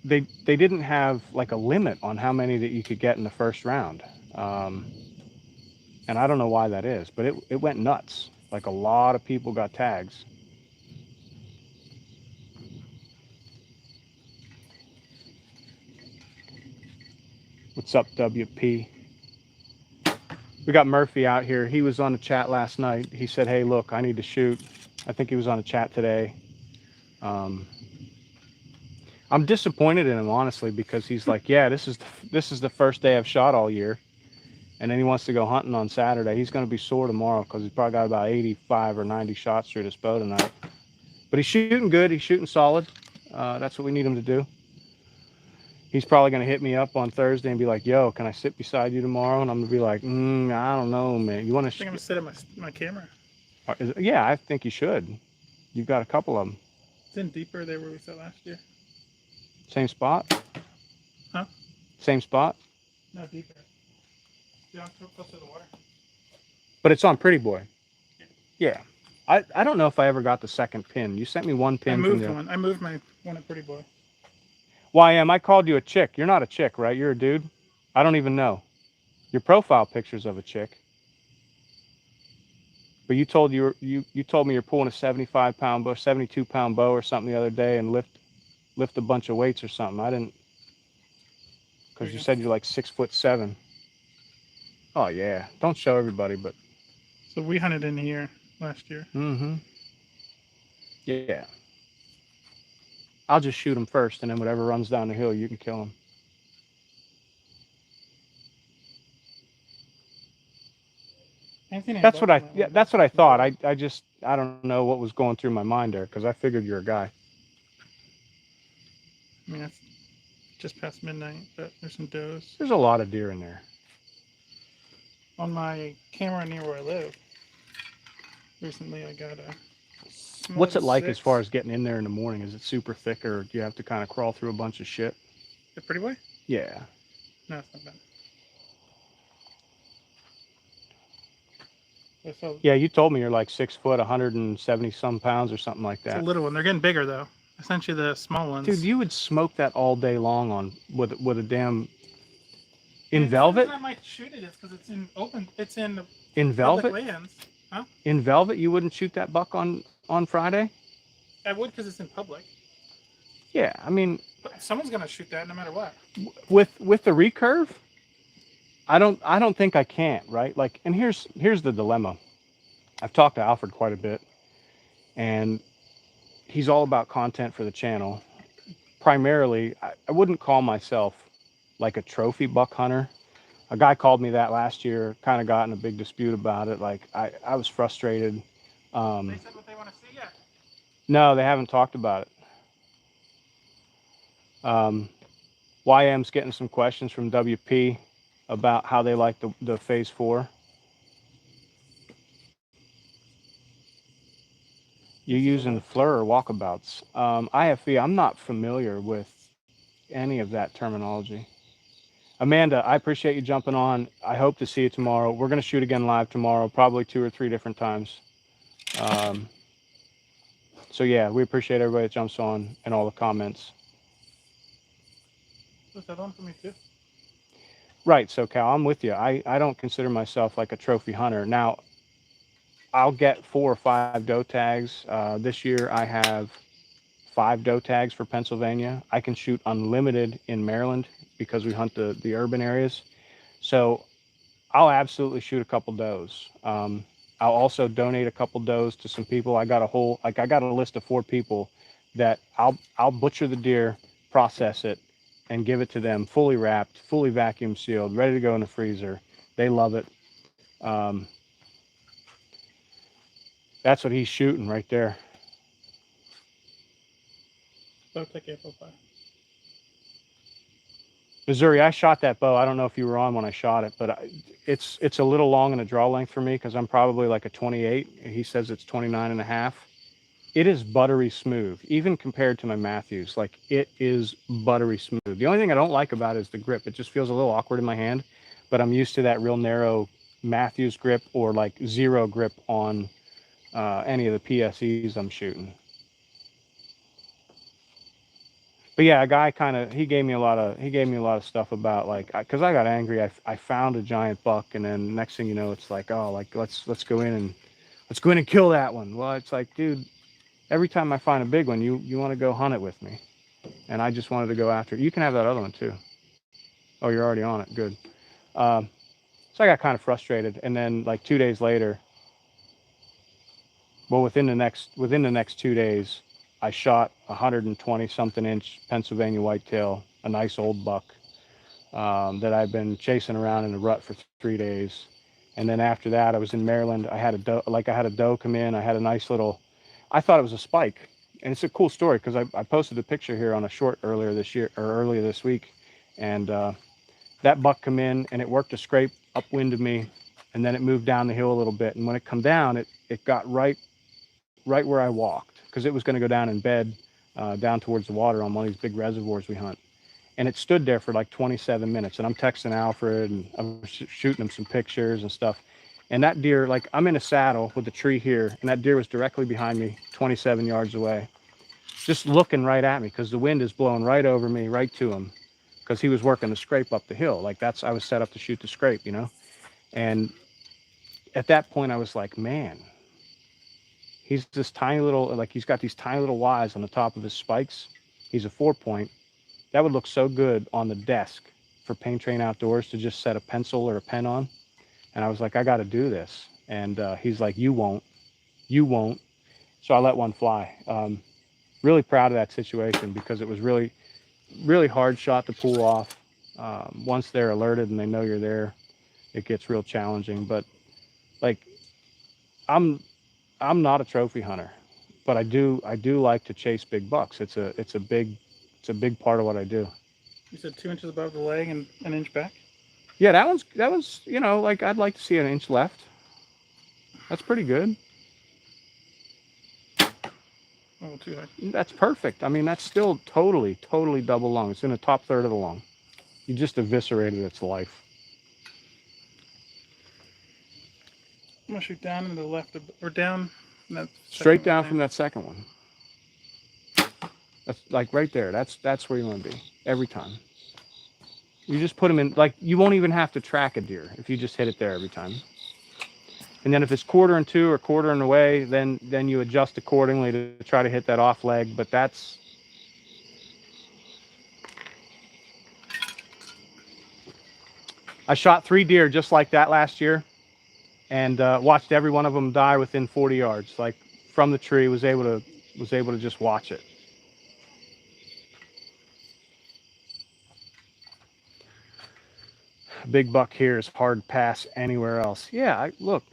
they didn't have like a limit on how many that you could get in the first round. And I don't know why that is, but it went nuts. Like a lot of people got tags. What's up, WP? We got Murphy out here. He was on the chat last night. He said, "Hey, look, I need to shoot." I think he was on the chat today. I'm disappointed in him, honestly, because he's like, "Yeah, this is the first day I've shot all year," and then he wants to go hunting on Saturday. He's going to be sore tomorrow because he's probably got about 85 or 90 shots through this bow tonight. But he's shooting good. He's shooting solid. That's what we need him to do. He's probably going to hit me up on Thursday and be like, "Yo, can I sit beside you tomorrow?" And I'm going to be like, "I don't know, man. You want to?" I think I'm going to sit at my camera. Yeah, I think you should. You've got a couple of them. It's in deeper there where we sat last year. Same spot? Huh? Same spot? No, deeper. Yeah, I'm close to the water. But it's on Pretty Boy. Yeah. I don't know if I ever got the second pin. You sent me one pin. I moved my one at Pretty Boy. YM, I called you a chick. You're not a chick, right? You're a dude? I don't even know. Your profile picture's of a chick. But you told me you're pulling a 75-pound bow, 72-pound bow or something the other day and lift. lift a bunch of weights or something. I didn't, because you said you're like 6'7". Oh yeah, don't show everybody, but. So we hunted in here last year. Mm-hmm. Yeah. I'll just shoot him first, and then whatever runs down the hill, you can kill him. That's what I. Yeah, that's what I thought. I just. I don't know what was going through my mind there, because I figured you're a guy. I mean, it's just past midnight, but there's some does. There's a lot of deer in there. On my camera near where I live, recently I got a. What's it like as far as getting in there in the morning? Is it super thick, or do you have to kind of crawl through a bunch of shit? The pretty boy? Yeah. No, it's not bad. Yeah, you told me you're like 6 foot, 170 some pounds or something like that. It's a little one. They're getting bigger though. I sent you the small ones. Dude, you would smoke that all day long on with a damn in velvet. I might shoot it is because it's in open. It's in velvet lands. Huh? In velvet, you wouldn't shoot that buck on Friday? I would because it's in public. Yeah, I mean, but someone's gonna shoot that no matter what. With the recurve, I don't think I can't, right? Like, and here's the dilemma. I've talked to Alfred quite a bit, and he's all about content for the channel. Primarily, I wouldn't call myself like a trophy buck hunter. A guy called me that last year, kind of got in a big dispute about it. Like, I was frustrated. They said what they want to see yet? No, they haven't talked about it. YM's getting some questions from WP about how they like the Phase 4. You using FLIR or walkabouts? IFE, I'm not familiar with any of that terminology. Amanda, I appreciate you jumping on. I hope to see you tomorrow. We're going to shoot again live tomorrow, probably 2 or 3 different times. So yeah, we appreciate everybody that jumps on and all the comments. Was that on for me too? Right, so Cal, I'm with you. I don't consider myself like a trophy hunter. Now, I'll get 4 or 5 doe tags. This year I have 5 doe tags for Pennsylvania. I can shoot unlimited in Maryland because we hunt the urban areas. So I'll absolutely shoot a couple does. I'll also donate a couple does to some people. I got a list of 4 people that I'll butcher the deer, process it, and give it to them fully wrapped, fully vacuum sealed, ready to go in the freezer. They love it. That's what he's shooting right there. Missouri, I shot that bow. I don't know if you were on when I shot it, but it's a little long in a draw length for me because I'm probably like a 28. He says it's 29 and a half. It is buttery smooth, even compared to my Matthews. Like, it is buttery smooth. The only thing I don't like about it is the grip. It just feels a little awkward in my hand, but I'm used to that real narrow Matthews grip or like zero grip on any of the PSEs I'm shooting. But yeah, a guy he gave me a lot of stuff about, like, because I got angry. I found a giant buck, and then next thing you know, it's like, oh, like let's go in and kill that one. Well, it's like, dude, every time I find a big one, you want to go hunt it with me, and I just wanted to go after it. You can have that other one too. Oh, you're already on it. Good. So I got kind of frustrated, and then like 2 days later, well, within the next 2 days, I shot 120 something inch Pennsylvania whitetail, a nice old buck that I've been chasing around in the rut for 3 days. And then after that, I was in Maryland. I had a doe come in. I had a nice little, I thought it was a spike. And it's a cool story because I posted a picture here on a short earlier this week. And that buck come in, and it worked a scrape upwind of me. And then it moved down the hill a little bit. And when it come down, it got right where I walked, because it was going to go down in bed down towards the water on one of these big reservoirs we hunt. And it stood there for like 27 minutes. And I'm texting Alfred, and I'm shooting him some pictures and stuff. And that deer, like, I'm in a saddle with the tree here, and that deer was directly behind me, 27 yards away, just looking right at me, because the wind is blowing right over me, right to him, because he was working the scrape up the hill. Like, I was set up to shoot the scrape, you know? And at that point, I was like, man, he's this tiny little, like, he's got these tiny little Ys on the top of his spikes. He's a 4-point. That would look so good on the desk for Paint Train Outdoors to just set a pencil or a pen on. And I was like, I got to do this. And he's like, you won't. So I let one fly. Really proud of that situation because it was really, really hard shot to pull off. Once they're alerted and they know you're there, it gets real challenging. But like, I'm not a trophy hunter, but I do like to chase big bucks. It's a big part of what I do. You said 2 inches above the leg and an inch back? Yeah, that one's, you know, like I'd like to see an inch left. That's pretty good. Oh, too high. That's perfect. I mean, that's still totally double lung. It's in the top third of the lung. You just eviscerated its life. I'm gonna shoot down into the left or down. Straight down from that second one. That's like right there. That's where you want to be every time. You just put them in, like you won't even have to track a deer if you just hit it there every time. And then if it's 1/4 2 or 1/4 away, then you adjust accordingly to try to hit that off leg. But that's, I shot 3 deer just like that last year, and watched every one of them die within 40 yards, like from the tree. Was able to just watch it. A big buck here is hard to pass anywhere else. Yeah, look.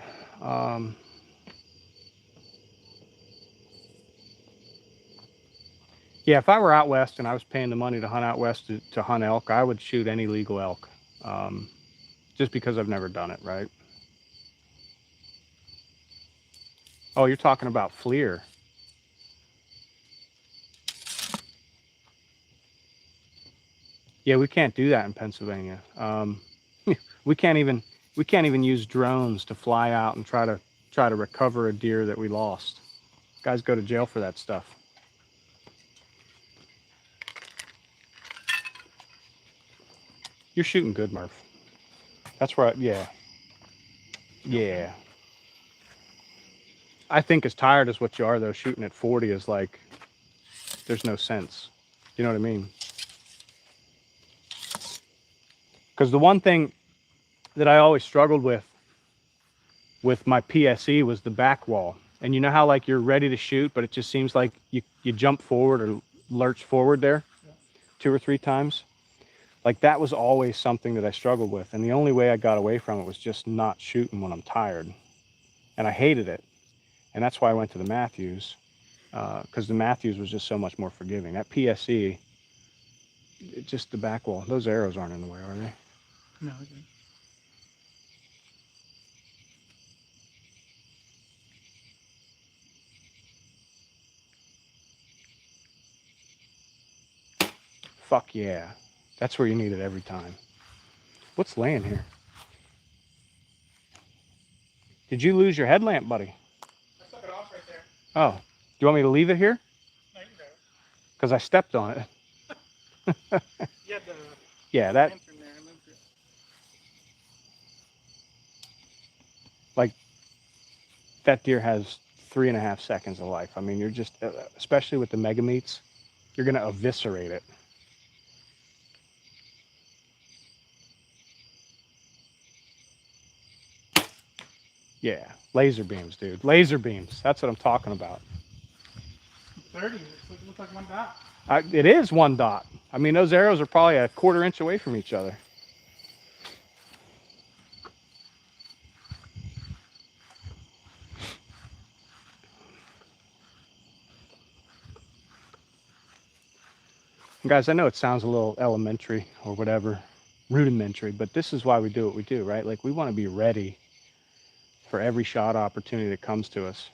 Yeah, if I were out west and I was paying the money to hunt out west to hunt elk, I would shoot any legal elk, just because I've never done it, right? Oh, you're talking about FLIR. Yeah, we can't do that in Pennsylvania. We can't even use drones to fly out and try to recover a deer that we lost. Guys go to jail for that stuff. You're shooting good, Murph. That's where yeah. I think as tired as what you are though, shooting at 40 is like, there's no sense. You know what I mean? Because the one thing that I always struggled with my PSE was the back wall. And you know how like you're ready to shoot, but it just seems like you jump forward or lurch forward there 2 or 3 times. Like that was always something that I struggled with. And the only way I got away from it was just not shooting when I'm tired. And I hated it. And that's why I went to the Matthews, because the Matthews was just so much more forgiving. That PSE, just the back wall. Those arrows aren't in the way, are they? No, okay. Fuck yeah. That's where you need it every time. What's laying here? Did you lose your headlamp, buddy? I took it off right there. Oh, do you want me to leave it here? No, you got it. Because I stepped on it. You had the Yeah, that, lantern there. I moved it. like, that deer has 3.5 seconds of life. I mean, you're just, especially with the mega meats, you're going to eviscerate it. Yeah, laser beams, dude. Laser beams. That's what I'm talking about. 30. It looks like 1 dot. It is 1 dot. I mean, those arrows are probably a 1/4 inch away from each other. And guys, I know it sounds a little elementary or whatever, rudimentary, but this is why we do what we do, right? Like, we want to be ready for every shot opportunity that comes to us.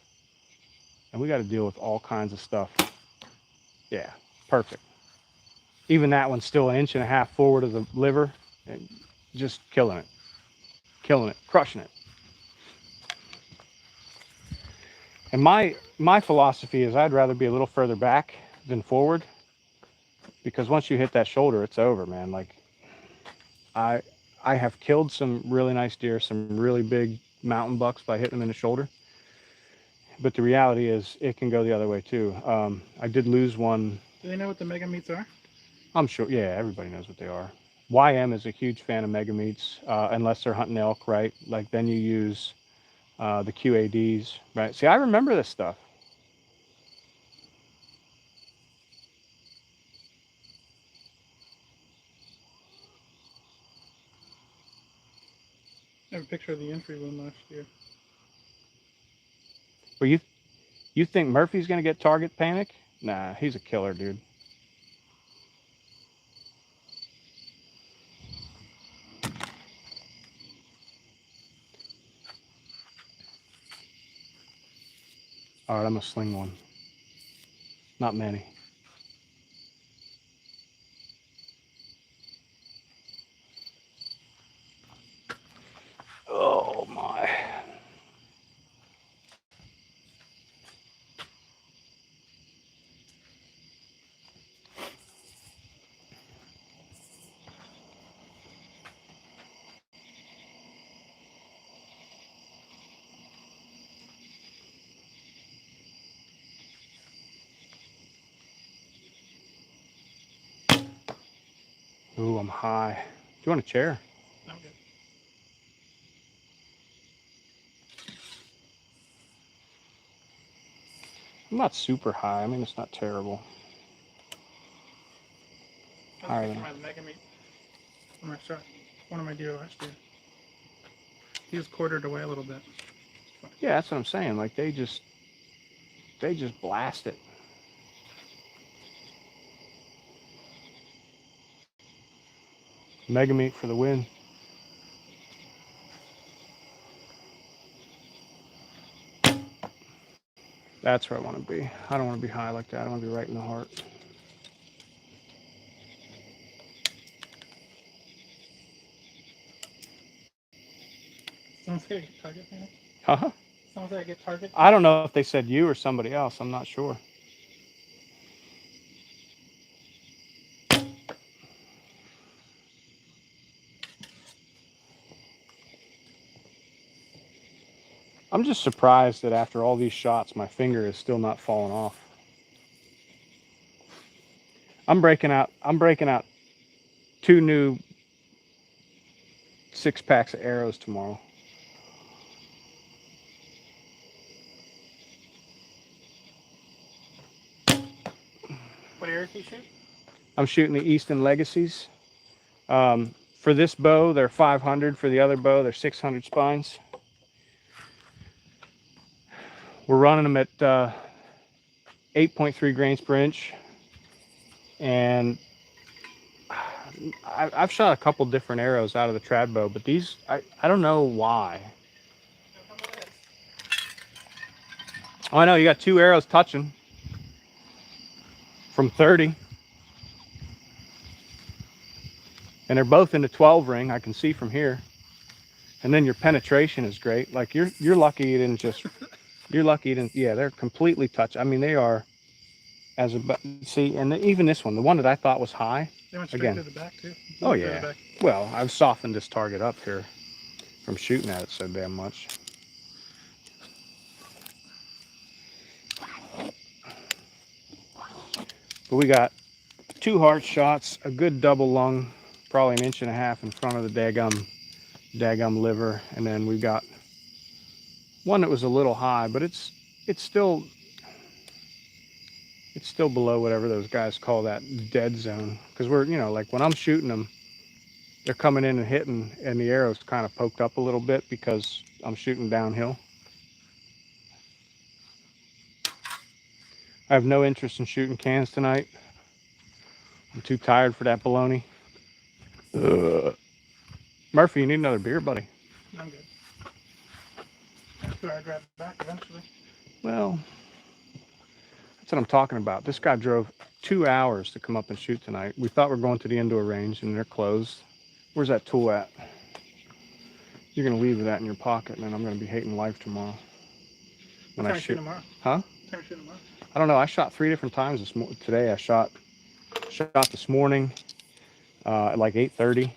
And we got to deal with all kinds of stuff. Yeah, perfect. Even that one's still 1.5 inches forward of the liver, and just killing it, crushing it. And my philosophy is I'd rather be a little further back than forward, because once you hit that shoulder, it's over, man. Like, I have killed some really nice deer, some really big mountain bucks by hitting them in the shoulder. But the reality is it can go the other way too. I did lose one Do they know what the mega meats are? I'm sure, yeah, everybody knows what they are. YM is a huge fan of mega meats, unless they're hunting elk, right? Like then you use the QADs, right? See, I remember this stuff. I have a picture of the entry one last year. Well, you think Murphy's gonna get target panic? Nah, he's a killer, dude. All right, I'm gonna sling one. Not many. Oh my. Ooh, I'm high. Do you want a chair? I'm good. I'm not super high. I mean, it's not terrible. I Higher was than picking my mega meat when I shot one of my deer last year. He was quartered away a little bit. yeah, that's what I'm saying. Like they just blast it. Mega meat for the win. That's where I want to be. I don't want to be high like that. I want to be right in the heart. Someone's gonna get target panic. Huh? Someone's gonna get target. I don't know if they said you or somebody else. I'm not sure. I'm just surprised that after all these shots, my finger is still not falling off. I'm breaking out 2 new 6-packs of arrows tomorrow. What arrows do you shoot? I'm shooting the Easton Legacies. For this bow, they're 500. For the other bow, they're 600 spines. We're running them at 8.3 grains per inch. And I've shot a couple different arrows out of the trad bow, but these, I don't know why. Oh, I know, you got 2 arrows touching from 30. And they're both in the 12 ring, I can see from here. And then your penetration is great. Like you're lucky you didn't just, yeah, they're completely touched. I mean, they are as a, see, and even this one, the one that I thought was high. They went straight Again. to the back too. Oh Through the yeah. back. Well, I've softened this target up here from shooting at it so damn much. But we got 2 heart shots, a good double lung, probably 1.5 inches in front of the daggum liver, and then we got one that was a little high, but it's still below whatever those guys call that dead zone. Because we're, you know, like when I'm shooting them, they're coming in and hitting, and the arrow's kind of poked up a little bit because I'm shooting downhill. I have no interest in shooting cans tonight. I'm too tired for that baloney. Murphy, you need another beer, buddy. I'm good. After I drive back eventually. Well, that's what I'm talking about. This guy drove 2 hours to come up and shoot tonight. We thought we were going to the indoor range, and they're closed. Where's that tool at? You're going to leave that in your pocket, and then I'm going to be hating life tomorrow. When I shoot tomorrow. Huh? Time to shoot tomorrow. I don't know. I shot 3 different times today. I shot this morning at like 8:30.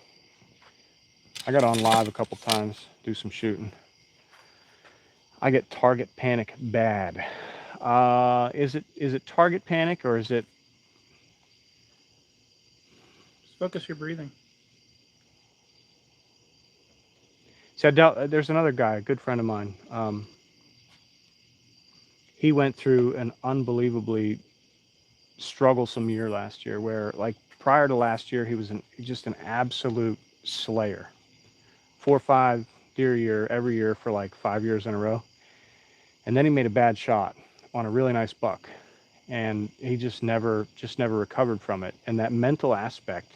I got on live a couple times, do some shooting. I get target panic bad. Is it target panic, or is it Focus your breathing. See, there's another guy, a good friend of mine. He went through an unbelievably strugglesome year last year where, like, prior to last year, he was just an absolute slayer. 4 or 5 deer a year every year for like 5 years in a row. And then he made a bad shot on a really nice buck. And he just never recovered from it. And that mental aspect,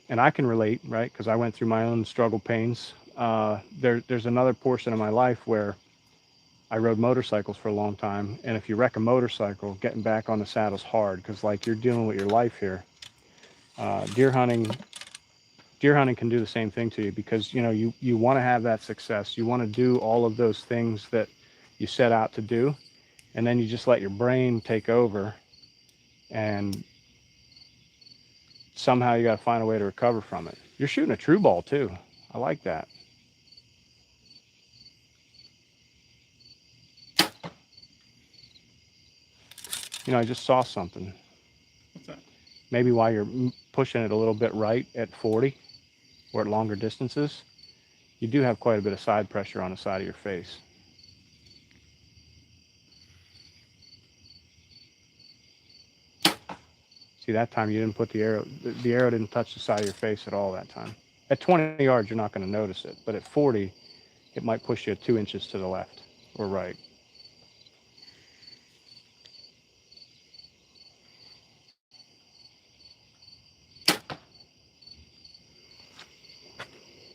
and I can relate, right? Because I went through my own struggle pains. There's another portion of my life where I rode motorcycles for a long time. And if you wreck a motorcycle, getting back on the saddle's hard because, like, you're dealing with your life here. Deer hunting can do the same thing to you because, you know, you want to have that success. You want to do all of those things that you set out to do. And then you just let your brain take over, and somehow you got to find a way to recover from it. You're shooting a true ball too. I like that. You know, I just saw something. What's that? Maybe while you're pushing it a little bit right at 40 or at longer distances, you do have quite a bit of side pressure on the side of your face. See, that time you didn't put the arrow didn't touch the side of your face at all that time. At 20 yards, you're not going to notice it, but at 40, it might push you 2 inches to the left or right.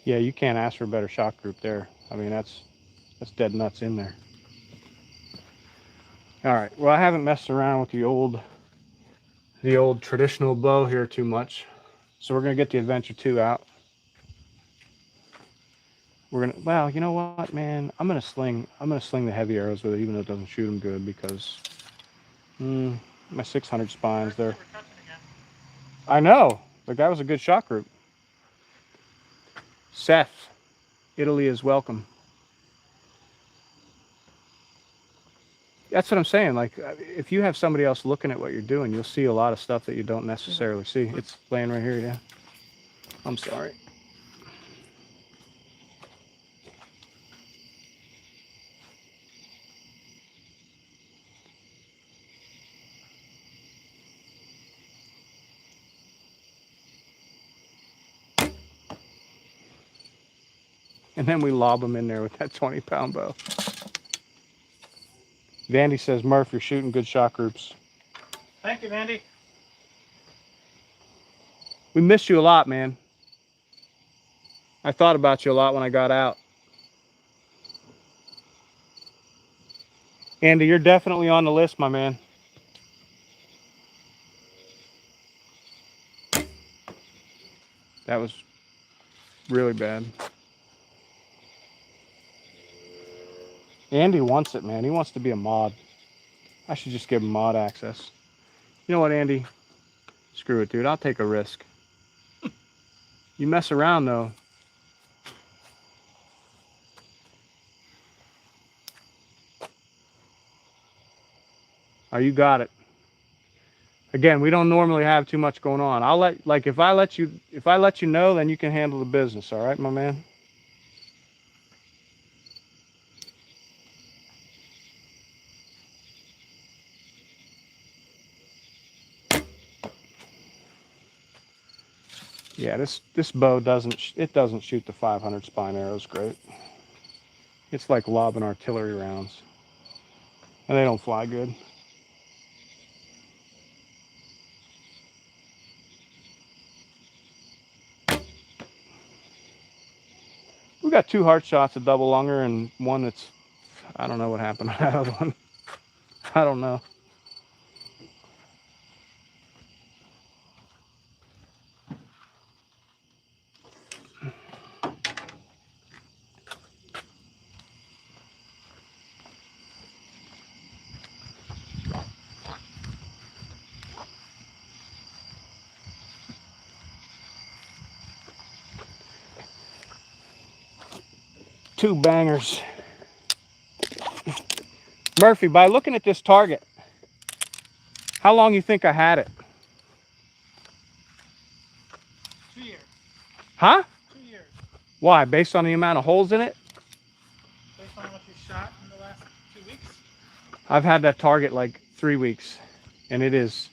Yeah, you can't ask for a better shot group there. I mean, that's dead nuts in there. All right, well, I haven't messed around with the old traditional bow here too much. So we're gonna get the Adventure 2 out. Well, you know what, man? I'm gonna sling the heavy arrows with it, even though it doesn't shoot them good, because my 600 spines there. I know, the guy was a good shot group. Seth, Italy is welcome. That's what I'm saying. Like, if you have somebody else looking at what you're doing, you'll see a lot of stuff that you don't necessarily see. It's laying right here, yeah. I'm sorry. And then we lob them in there with that 20-pound bow. Vandy says, Murph, you're shooting good shot groups. Thank you, Vandy. We missed you a lot, man. I thought about you a lot when I got out. Andy, you're definitely on the list, my man. That was really bad. Andy wants it, man. He wants to be a mod. I should just give him mod access. You know what, Andy? Screw it, dude. I'll take a risk. You mess around, though. Oh, you got it. Again, we don't normally have too much going on. If I let you know, then you can handle the business, all right, my man? Yeah, this bow doesn't shoot the 500 spine arrows great. It's like lobbing artillery rounds, and they don't fly good. We got 2 heart shots, a double lunger, and one that's, I don't know what happened to that other one. I don't know. Two bangers. Murphy, by looking at this target, how long you think I had it? Huh? 2 years. Why? Based on the amount of holes in it? Based on how much you shot in the last 2 weeks. I've had that target like 3 weeks, and it is.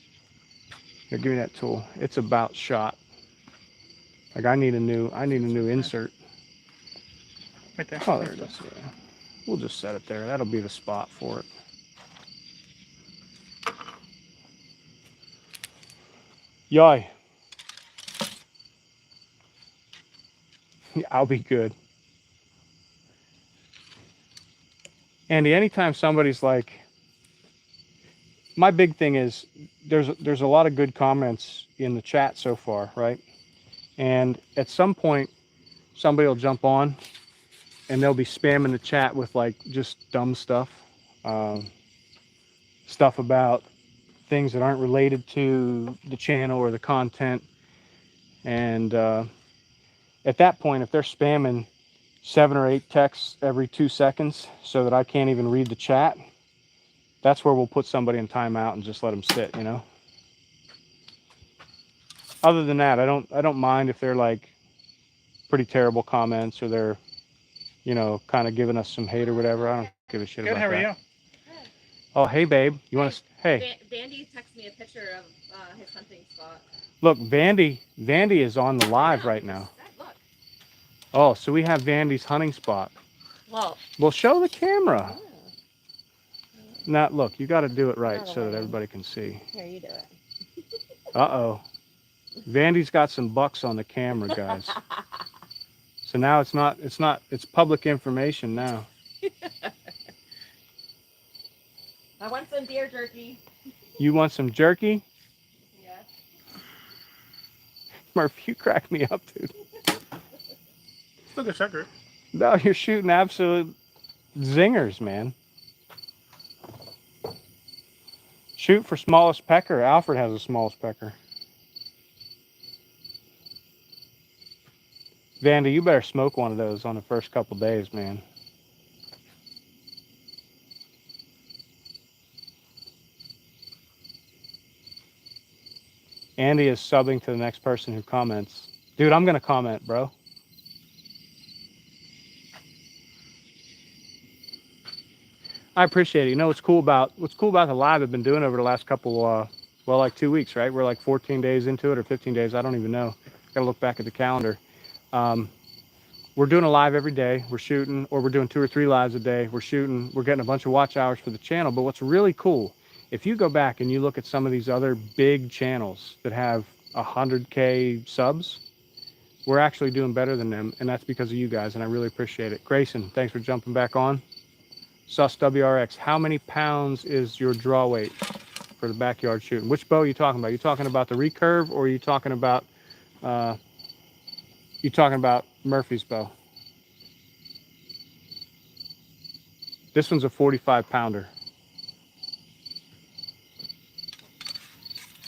Here, give me that tool. It's about shot. Like I need a new insert. Right there. Oh, there it is. Yeah. We'll just set it there. That'll be the spot for it. Yoy. I'll be good. Andy, anytime somebody's like, my big thing is there's a lot of good comments in the chat so far, right? And at some point, somebody will jump on and they'll be spamming the chat with like just dumb stuff. Stuff about things that aren't related to the channel or the content. And at that point, if they're spamming 7 or 8 texts every 2 seconds so that I can't even read the chat, that's where we'll put somebody in timeout and just let them sit, you know? Other than that, I don't mind if they're like pretty terrible comments or they're, you know, kind of giving us some hate or whatever. I don't give a shit Good. about How are that. you? Oh, hey, babe. You want to? Hey. Vandy texted me a picture of his hunting spot. Look, Vandy is on the live right now. Look. Oh, so we have Vandy's hunting spot. Well. Well, show the camera. Yeah. Now, look, you got to do it right Not so that alone. everybody can see. Here, you do it. Uh-oh. Vandy's got some bucks on the camera, guys. So now it's public information now. I want some deer jerky. You want some jerky? Yeah. Murph, you crack me up, dude. Still good shot group. No, you're shooting absolute zingers, man. Shoot for smallest pecker. Alfred has the smallest pecker. Vandy, you better smoke one of those on the first couple days, man. Andy is subbing to the next person who comments. Dude, I'm going to comment, bro. I appreciate it. You know what's cool about the live I've been doing over the last couple, well, like 2 weeks, right? We're like 14 days into it or 15 days. I don't even know. Got to look back at the calendar. We're doing a live every day. We're shooting, or we're doing 2 or 3 lives a day. We're shooting. We're getting a bunch of watch hours for the channel. But what's really cool, if you go back and you look at some of these other big channels that have 100K subs, we're actually doing better than them. And that's because of you guys. And I really appreciate it. Grayson, thanks for jumping back on. Sus WRX, how many pounds is your draw weight for the backyard shooting? Which bow are you talking about? Are you talking about the Recurve, or are you talking about Murphy's bow? This one's a 45 pounder.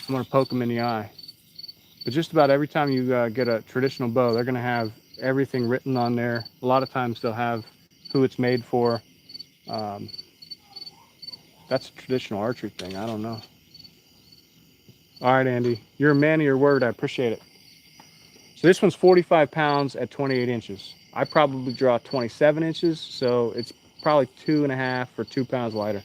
I'm gonna poke them in the eye. But just about every time you get a traditional bow, they're gonna have everything written on there. A lot of times they'll have who it's made for. That's a traditional archery thing. I don't know. All right, Andy, you're a man of your word. I appreciate it. So this one's 45 pounds at 28 inches. I probably draw 27 inches, so it's probably 2.5 or 2 pounds lighter.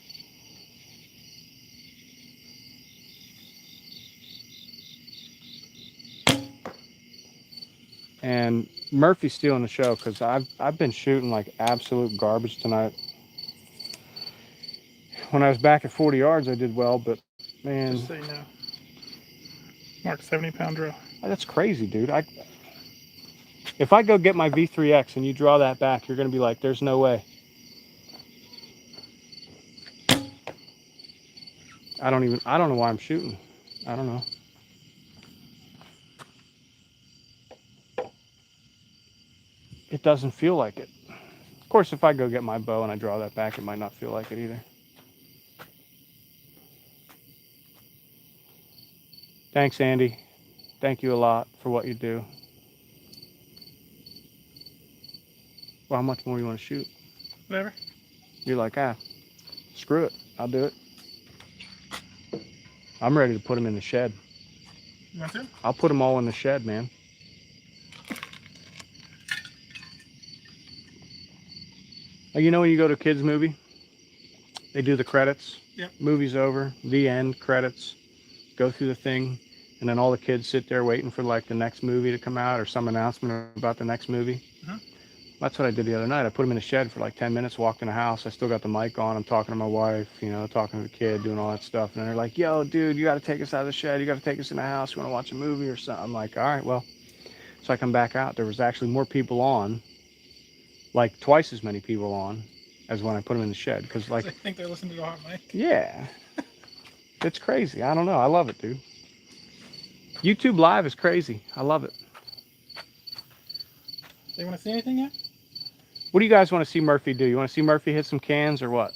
And Murphy's stealing the show because I've been shooting like absolute garbage tonight. When I was back at 40 yards, I did well, but man, Just so you know. Mark 70-pound drill. That's crazy, dude. If I go get my V3X and you draw that back, you're gonna be like, "There's no way." I don't know why I'm shooting. I don't know. It doesn't feel like it. Of course, if I go get my bow and I draw that back, it might not feel like it either. Thanks, Andy. Thank you a lot for what you do. Well, how much more do you want to shoot? Whatever. You're like, screw it. I'll do it. I'm ready to put them in the shed. You want to? I'll put them all in the shed, man. You know when you go to a kids movie, they do the credits. Yep. Movie's over, the end, credits, go through the thing, and then all the kids sit there waiting for like the next movie to come out or some announcement about the next movie. Uh-huh. That's what I did the other night. I put them in the shed for like 10 minutes, walked in the house. I still got the mic on. I'm talking to my wife, you know, talking to the kid, doing all that stuff. And they're like, yo, dude, you got to take us out of the shed. You got to take us in the house. You want to watch a movie or something? I'm like, all right, well. So I come back out. There was actually more people on, like twice as many people on as when I put them in the shed. Because, like, I think they're listening to the hot mic. yeah, it's crazy. I don't know. I love it, dude. YouTube Live is crazy. I love it. They want to say anything yet? What do you guys want to see Murphy do? You want to see Murphy hit some cans or what?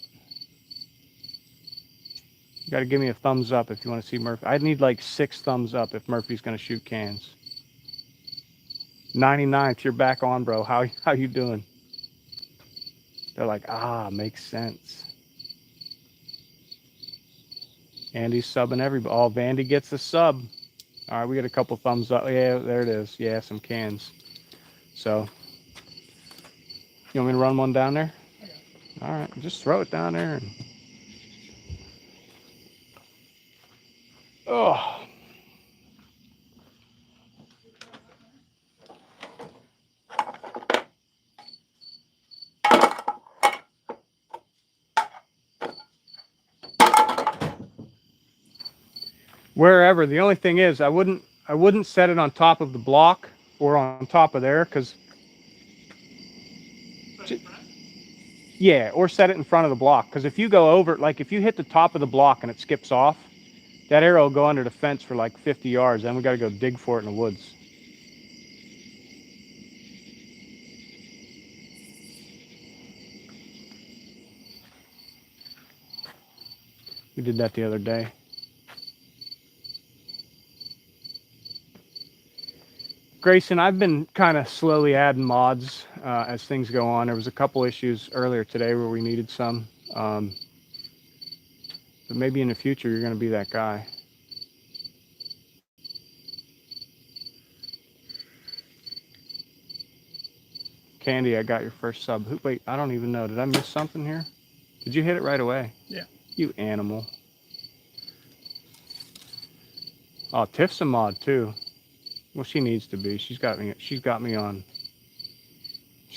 You got to give me a thumbs up if you want to see Murphy. I'd need like 6 thumbs up if Murphy's going to shoot cans. 99th, you're back on, bro. How you doing? They're like, makes sense. Andy's subbing everybody. Oh, Vandy gets a sub. All right, we got a couple thumbs up. Yeah, there it is. Yeah, some cans. So, you want me to run one down there? Okay. All right, just throw it down there. Oh. Wherever. The only thing is, I wouldn't set it on top of the block or on top of there, because yeah, or set it in front of the block, because if you go over, like if you hit the top of the block and it skips off, that arrow will go under the fence for like 50 yards. Then we got to go dig for it in the woods. We did that the other day. Grayson, I've been kind of slowly adding mods as things go on. There was a couple issues earlier today where we needed some. But maybe in the future you're going to be that guy. Candy, I got your first sub. Wait, I don't even know. Did I miss something here? Did you hit it right away? Yeah. You animal. Oh, Tiff's a mod too. Well, she needs to be. She's got me on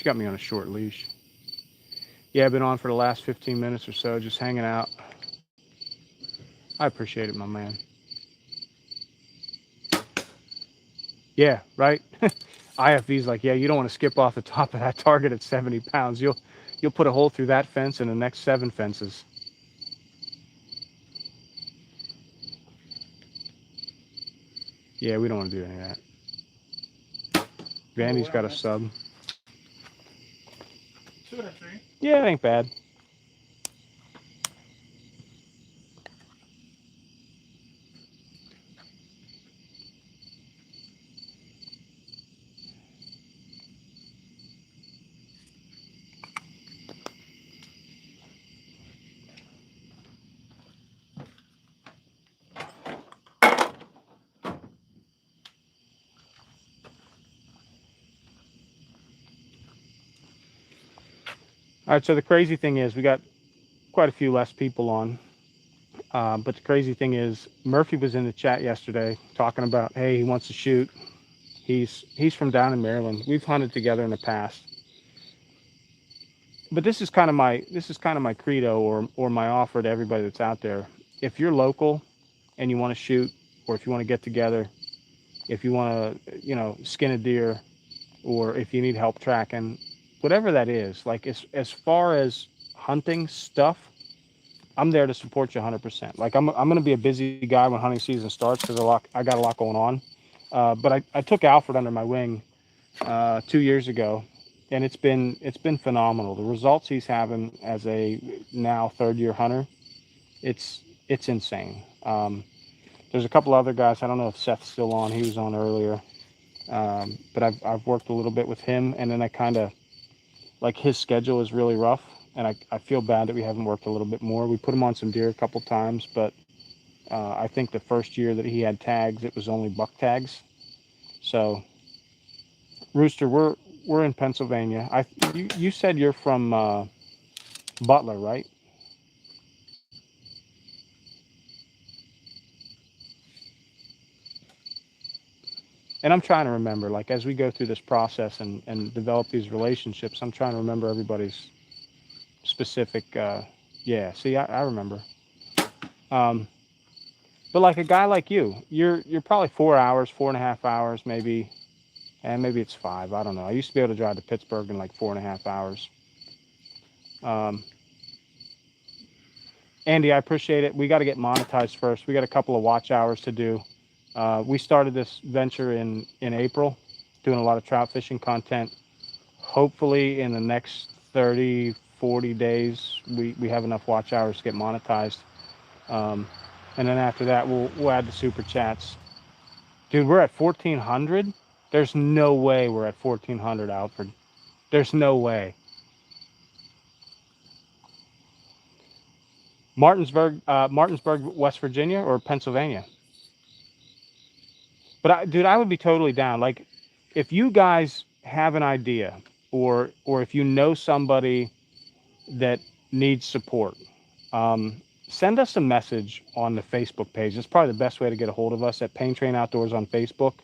a short leash. Yeah, I've been on for the last 15 minutes or so, just hanging out. I appreciate it, my man. Yeah, right? IFV's like, yeah, you don't want to skip off the top of that target at 70 pounds. You'll put a hole through that fence and the next 7 fences. Yeah, we don't want to do any of that. Vandy's got a sub. 2 out of 3. Yeah, it ain't bad. All right, so the crazy thing is we got quite a few less people on. But the crazy thing is Murphy was in the chat yesterday talking about, hey, he wants to shoot. He's from down in Maryland. We've hunted together in the past. But this is kind of my credo or my offer to everybody that's out there. If you're local and you want to shoot, or if you want to get together, if you want to, skin a deer, or if you need help tracking, whatever that is, like as far as hunting stuff, I'm there to support you 100%. Like I'm going to be a busy guy when hunting season starts because I got a lot going on. But I took Alfred under my wing 2 years ago, and it's been phenomenal. The results he's having as a now 3rd-year hunter, it's insane. There's a couple other guys. I don't know if Seth's still on. He was on earlier. But I've worked a little bit with him, and then I kind of, like, his schedule is really rough, and I feel bad that we haven't worked a little bit more. We put him on some deer a couple times, but I think the first year that he had tags, it was only buck tags. So, Rooster, we're in Pennsylvania. You said you're from Butler, right? And I'm trying to remember, like, as we go through this process and develop these relationships, I'm trying to remember everybody's specific, yeah, see, I remember. Um, but like a guy like you, you're probably 4 hours, 4.5 hours, maybe, and maybe it's 5. I don't know. I used to be able to drive to Pittsburgh in like 4.5 hours. Um, Andy, I appreciate it. We got to get monetized first. We got a couple of watch hours to do. We started this venture in April, doing a lot of trout fishing content. Hopefully in the next 30, 40 days, we have enough watch hours to get monetized. And then after that, we'll add the super chats. Dude, we're at 1,400. There's no way we're at 1,400, Alfred. There's no way. Martinsburg, West Virginia, or Pennsylvania. But dude, I would be totally down. Like, if you guys have an idea, or if you know somebody that needs support, send us a message on the Facebook page. It's probably the best way to get a hold of us, at Pain Train Outdoors on Facebook,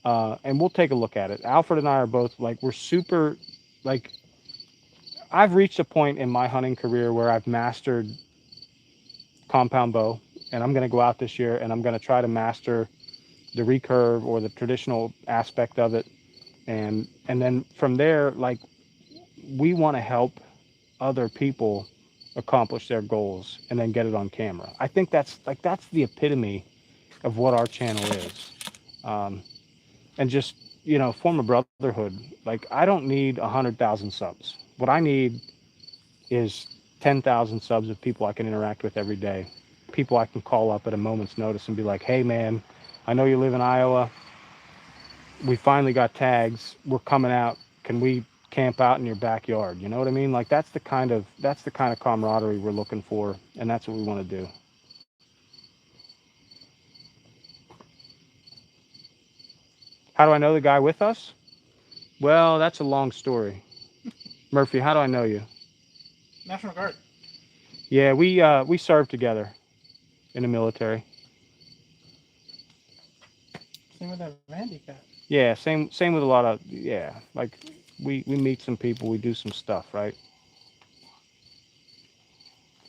and we'll take a look at it. Alfred and I are both like, we're super, like, I've reached a point in my hunting career where I've mastered compound bow, and I'm going to go out this year and I'm going to try to master the recurve, or the traditional aspect of it, and then from there, like, we want to help other people accomplish their goals and then get it on camera. I think that's the epitome of what our channel is. And just, form a brotherhood. Like, I don't need 100,000 subs. What I need is 10,000 subs of people I can interact with every day, people I can call up at a moment's notice and be like, hey man, I know you live in Iowa, we finally got tags, we're coming out, can we camp out in your backyard? You know what I mean? Like, that's the kind of camaraderie we're looking for, and that's what we want to do. How do I know the guy with us? Well, that's a long story. Murphy, how do I know you? National Guard. Yeah, we served together in the military. Same with that Vandy cat. Yeah, same with a lot of, yeah, like, we meet some people, we do some stuff, right?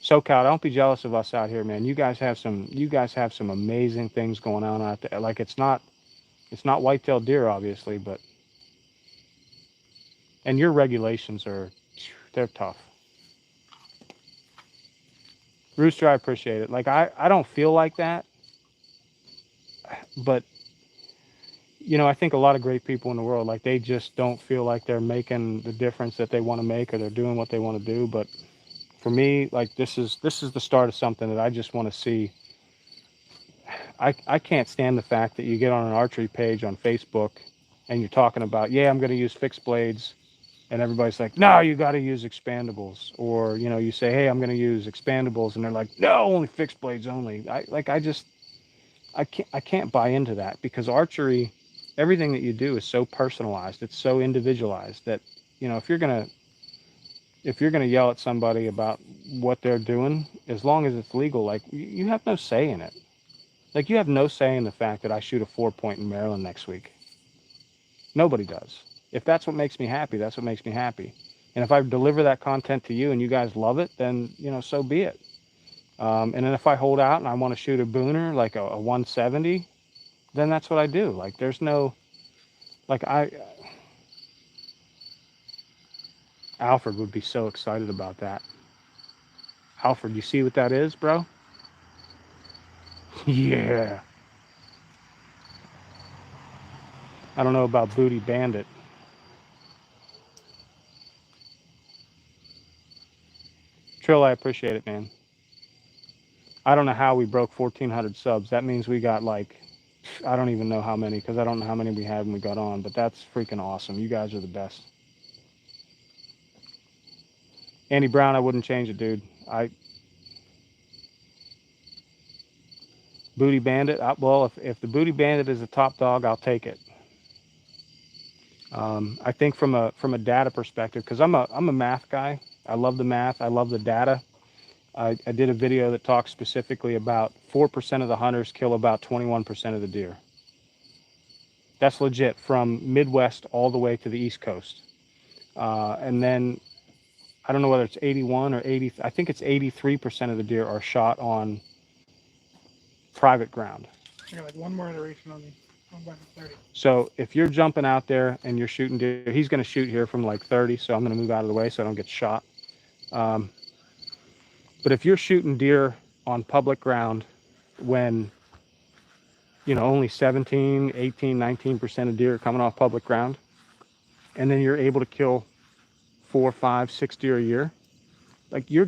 SoCal, don't be jealous of us out here, man. You guys have some amazing things going on out there. Like, it's not white-tailed deer, obviously, but, and your regulations they're tough. Rooster, I appreciate it. Like, I don't feel like that, but, I think a lot of great people in the world, like, they just don't feel like they're making the difference that they want to make, or they're doing what they want to do. But for me, like, this is the start of something that I just want to see. I can't stand the fact that you get on an archery page on Facebook and you're talking about, yeah, I'm going to use fixed blades, and everybody's like, no, you got to use expandables. Or, you say, hey, I'm going to use expandables, and they're like, no, only fixed blades only. I can't buy into that, because archery, everything that you do is so personalized, it's so individualized, that, if you're gonna yell at somebody about what they're doing, as long as it's legal, like, you have no say in it. Like, you have no say in the fact that I shoot a 4-point in Maryland next week. Nobody does. If that's what makes me happy, that's what makes me happy. And if I deliver that content to you and you guys love it, then, so be it. And then if I hold out and I want to shoot a booner, like a 170, then that's what I do. Like, there's no, like, Alfred would be so excited about that. Alfred, you see what that is, bro? Yeah. I don't know about Booty Bandit. Trill, I appreciate it, man. I don't know how we broke 1,400 subs. That means we got, like, I don't even know how many, because I don't know how many we had when we got on, but that's freaking awesome. You guys are the best. Andy Brown, I wouldn't change it, dude. Booty Bandit, well, if the Booty Bandit is the top dog, I'll take it. I think from a data perspective, because I'm a math guy. I love the math. I love the data. I did a video that talks specifically about 4% of the hunters kill about 21% of the deer. That's legit, from Midwest all the way to the East Coast. And then I don't know whether it's 81 or 80. I think it's 83% of the deer are shot on private ground. I got like one more iteration on me. I'm back at 30. So if you're jumping out there and you're shooting deer, he's going to shoot here from like 30. So I'm going to move out of the way so I don't get shot. But if you're shooting deer on public ground when, you know, only 17, 18, 19% of deer are coming off public ground, and then you're able to kill 4, 5, 6 deer a year, like you're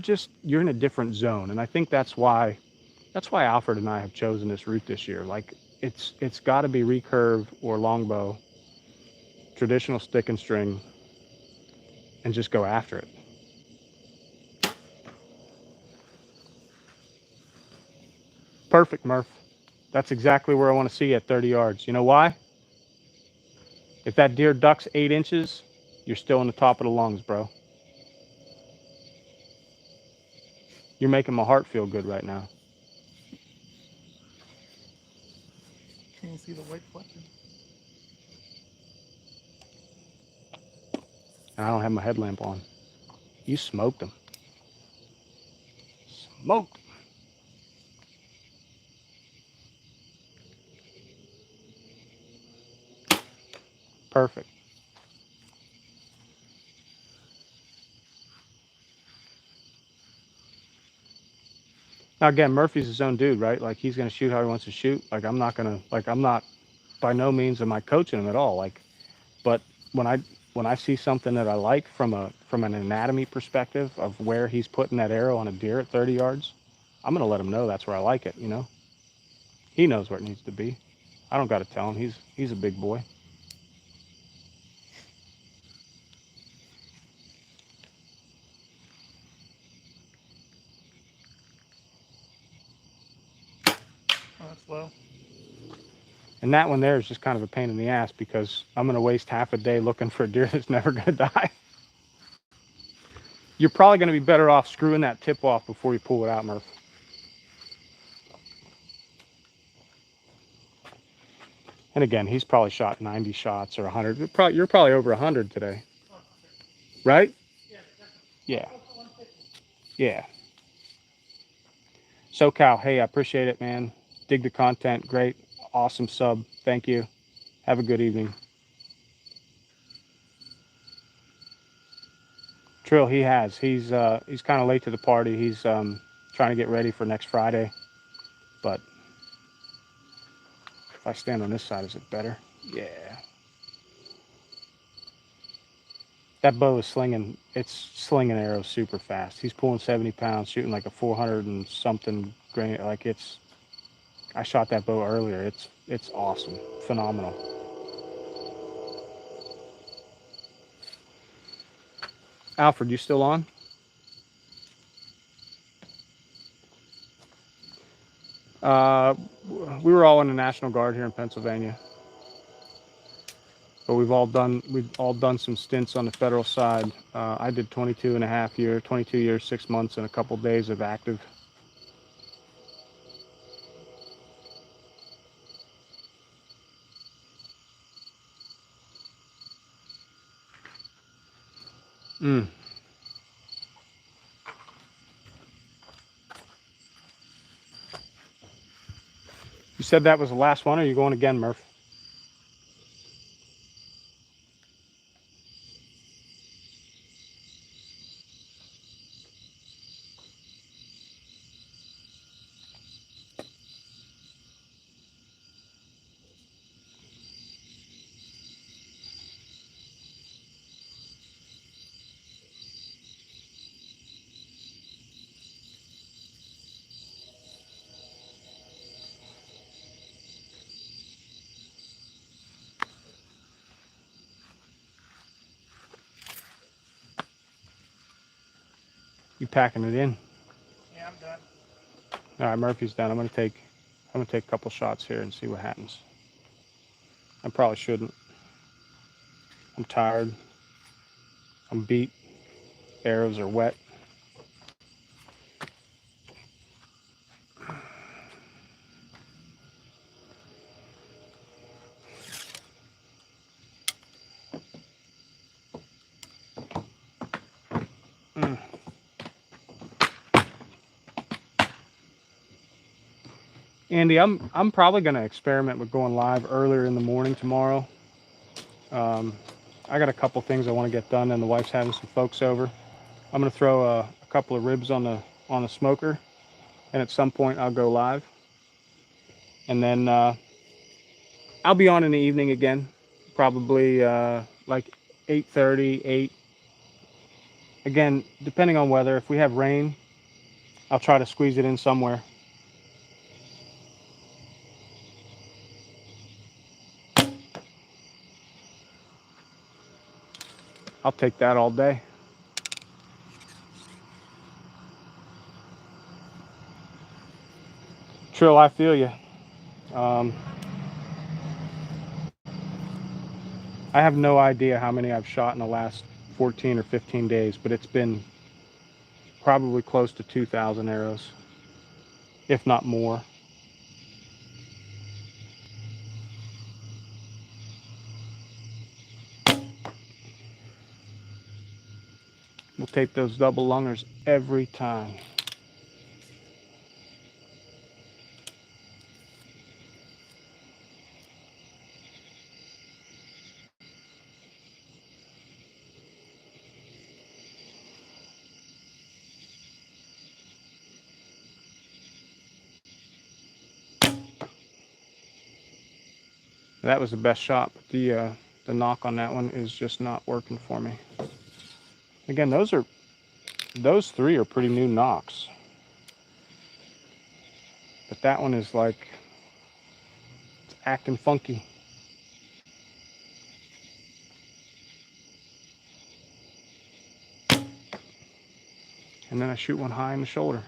in a different zone. And I think that's why Alfred and I have chosen this route this year. Like it's got to be recurve or longbow, traditional stick and string, and just go after it. Perfect, Murph. That's exactly where I want to see you at 30 yards. You know why? If that deer ducks 8 inches, you're still in the top of the lungs, bro. You're making my heart feel good right now. Can't even see the white flexion. And I don't have my headlamp on. You smoked them. Smoked. Perfect. Now again, Murphy's his own dude, right? Like he's gonna shoot how he wants to shoot. Like I'm not, by no means am I coaching him at all. Like, but when I see something that I like from an anatomy perspective of where he's putting that arrow on a deer at 30 yards, I'm gonna let him know that's where I like it. You know, he knows where it needs to be. I don't got to tell him. He's a big boy. Oh, that's low. And that one there is just kind of a pain in the ass because I'm going to waste half a day looking for a deer that's never going to die. You're probably going to be better off screwing that tip off before you pull it out, Murph. And again, he's probably shot 90 shots or 100. You're probably over 100 today, right? Yeah. Yeah. SoCal, hey, I appreciate it, man. Dig the content. Great. Awesome sub. Thank you. Have a good evening. Trill, he has. He's kind of late to the party. He's trying to get ready for next Friday. But if I stand on this side, is it better? Yeah. That bow is slinging. It's slinging arrows super fast. He's pulling 70 pounds, shooting like a 400 and something grain. Like I shot that bow earlier. It's awesome. Phenomenal. Alfred, you still on? We were all in the National Guard here in Pennsylvania, but we've all done some stints on the federal side. I did 22 years, 6 months, and a couple days of active. You said that was the last one, or are you going again, Murph? You packing it in? Yeah, I'm done. All right, Murphy's done. I'm gonna take a couple shots here and see what happens. I probably shouldn't. I'm tired. I'm beat. arrows are wet. Andy, I'm probably going to experiment with going live earlier in the morning tomorrow. I got a couple things I want to get done, and the wife's having some folks over. I'm going to throw a couple of ribs on the smoker, and at some point I'll go live. And then I'll be on in the evening again, probably like 8:30, 8. Again, depending on weather. If we have rain, I'll try to squeeze it in somewhere. I'll take that all day. Trill, I feel you. I have no idea how many I've shot in the last 14 or 15 days, but it's been probably close to 2,000 arrows, if not more. We'll take those double lungers every time. That was the best shot, but the knock on that one is just not working for me. Again, those three are pretty new knocks, but that one is like, it's acting funky. And then I shoot one high in the shoulder.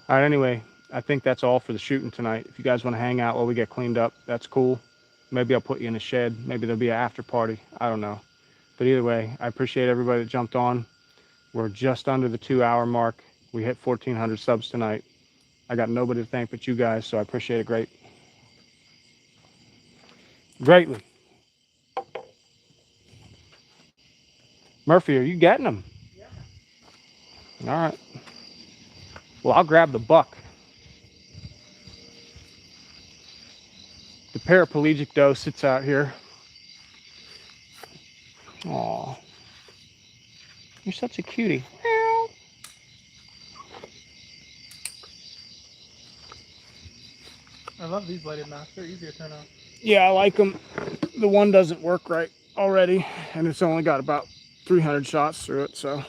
All right, anyway, I think that's all for the shooting tonight. If you guys want to hang out while we get cleaned up, that's cool. Maybe I'll put you in the shed. Maybe there'll be an after party. I don't know. But either way, I appreciate everybody that jumped on. We're just under the 2-hour mark. We hit 1,400 subs tonight. I got nobody to thank but you guys, so I appreciate it greatly. Murphy, are you getting them? Yeah. All right. Well, I'll grab the buck. The paraplegic doe sits out here. Aw, you're such a cutie. I love these lighted knocks. They're easy to turn off. Yeah, I like them. The one doesn't work right already, and it's only got about 300 shots through it, so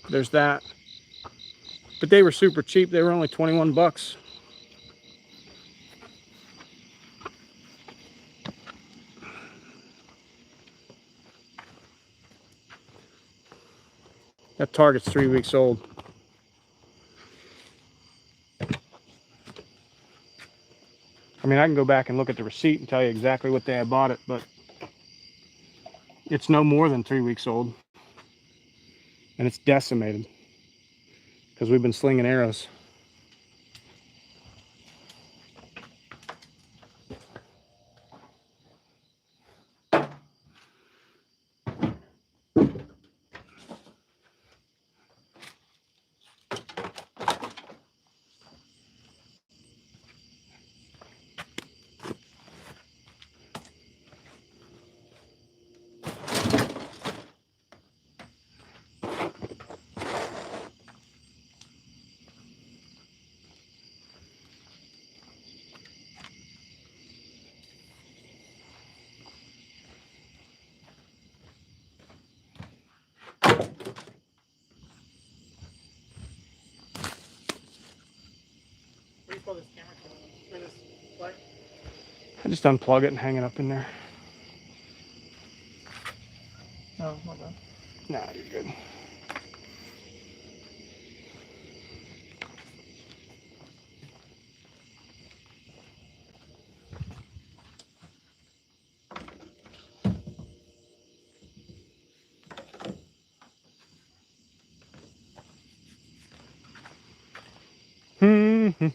there's that. But they were super cheap. They were only 21 bucks. That target's 3 weeks old. I mean, I can go back and look at the receipt and tell you exactly what day I bought it, but it's no more than 3 weeks old. And it's decimated because we've been slinging arrows. What do you call this camera? Or this light? I just unplug it and hang it up in there. No, not bad. Nah, you're good.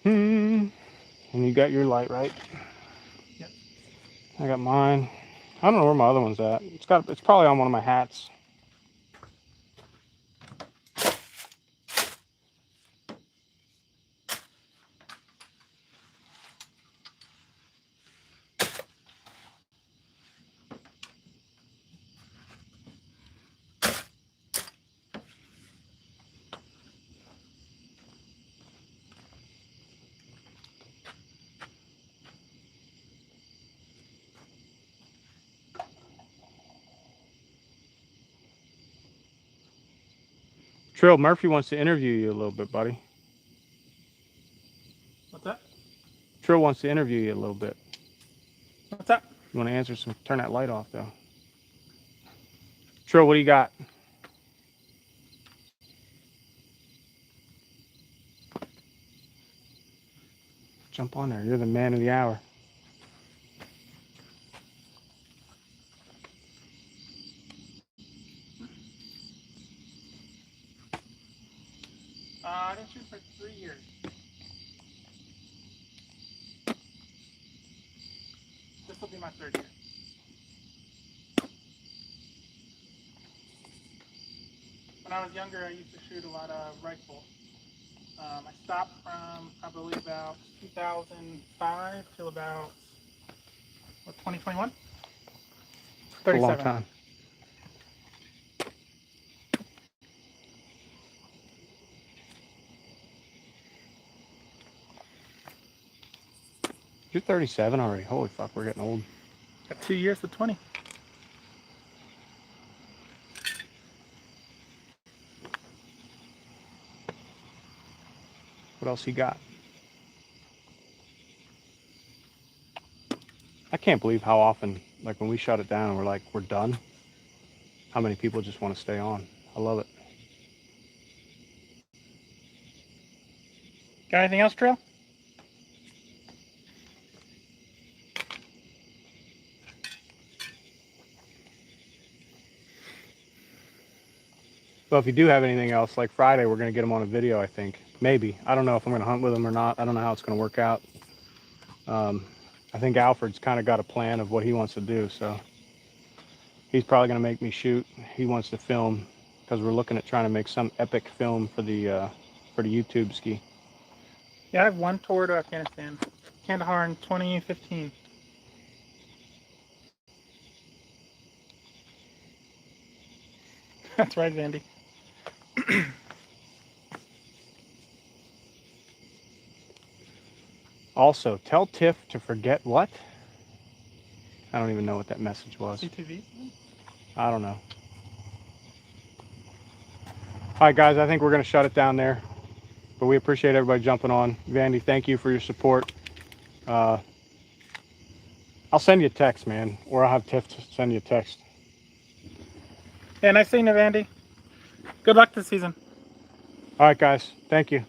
And you got your light, right? Yep. I got mine. I don't know where my other one's at. It's probably on one of my hats. Trill, Murphy wants to interview you a little bit, buddy. What's that? Trill wants to interview you a little bit. What's that? You want to answer some? Turn that light off, though. Trill, what do you got? Jump on there. You're the man of the hour. I didn't shoot for 3 years. This will be my 3rd year. When I was younger, I used to shoot a lot of rifle. I stopped from probably about 2005 till about 2021. A 37. long time. You're 37 already. Holy fuck, we're getting old. Got 2 years to 20. What else he got? I can't believe how often, like when we shut it down and we're like, we're done, how many people just want to stay on. I love it. Got anything else, Trail? Well, if you do have anything else, like Friday, we're going to get him on a video, I think. Maybe. I don't know if I'm going to hunt with him or not. I don't know how it's going to work out. I think Alfred's kind of got a plan of what he wants to do, so he's probably going to make me shoot. He wants to film because we're looking at trying to make some epic film for the YouTube ski. Yeah, I have one tour to Afghanistan. Kandahar in 2015. That's right, Andy. Also, tell Tiff to forget what? I don't even know what that message was. CTV? I don't know. All right, guys, I think we're going to shut it down there. But we appreciate everybody jumping on. Vandy, thank you for your support. I'll send you a text, man, or I'll have Tiff send you a text. Yeah, nice seeing you, Vandy. Good luck this season. All right, guys. Thank you.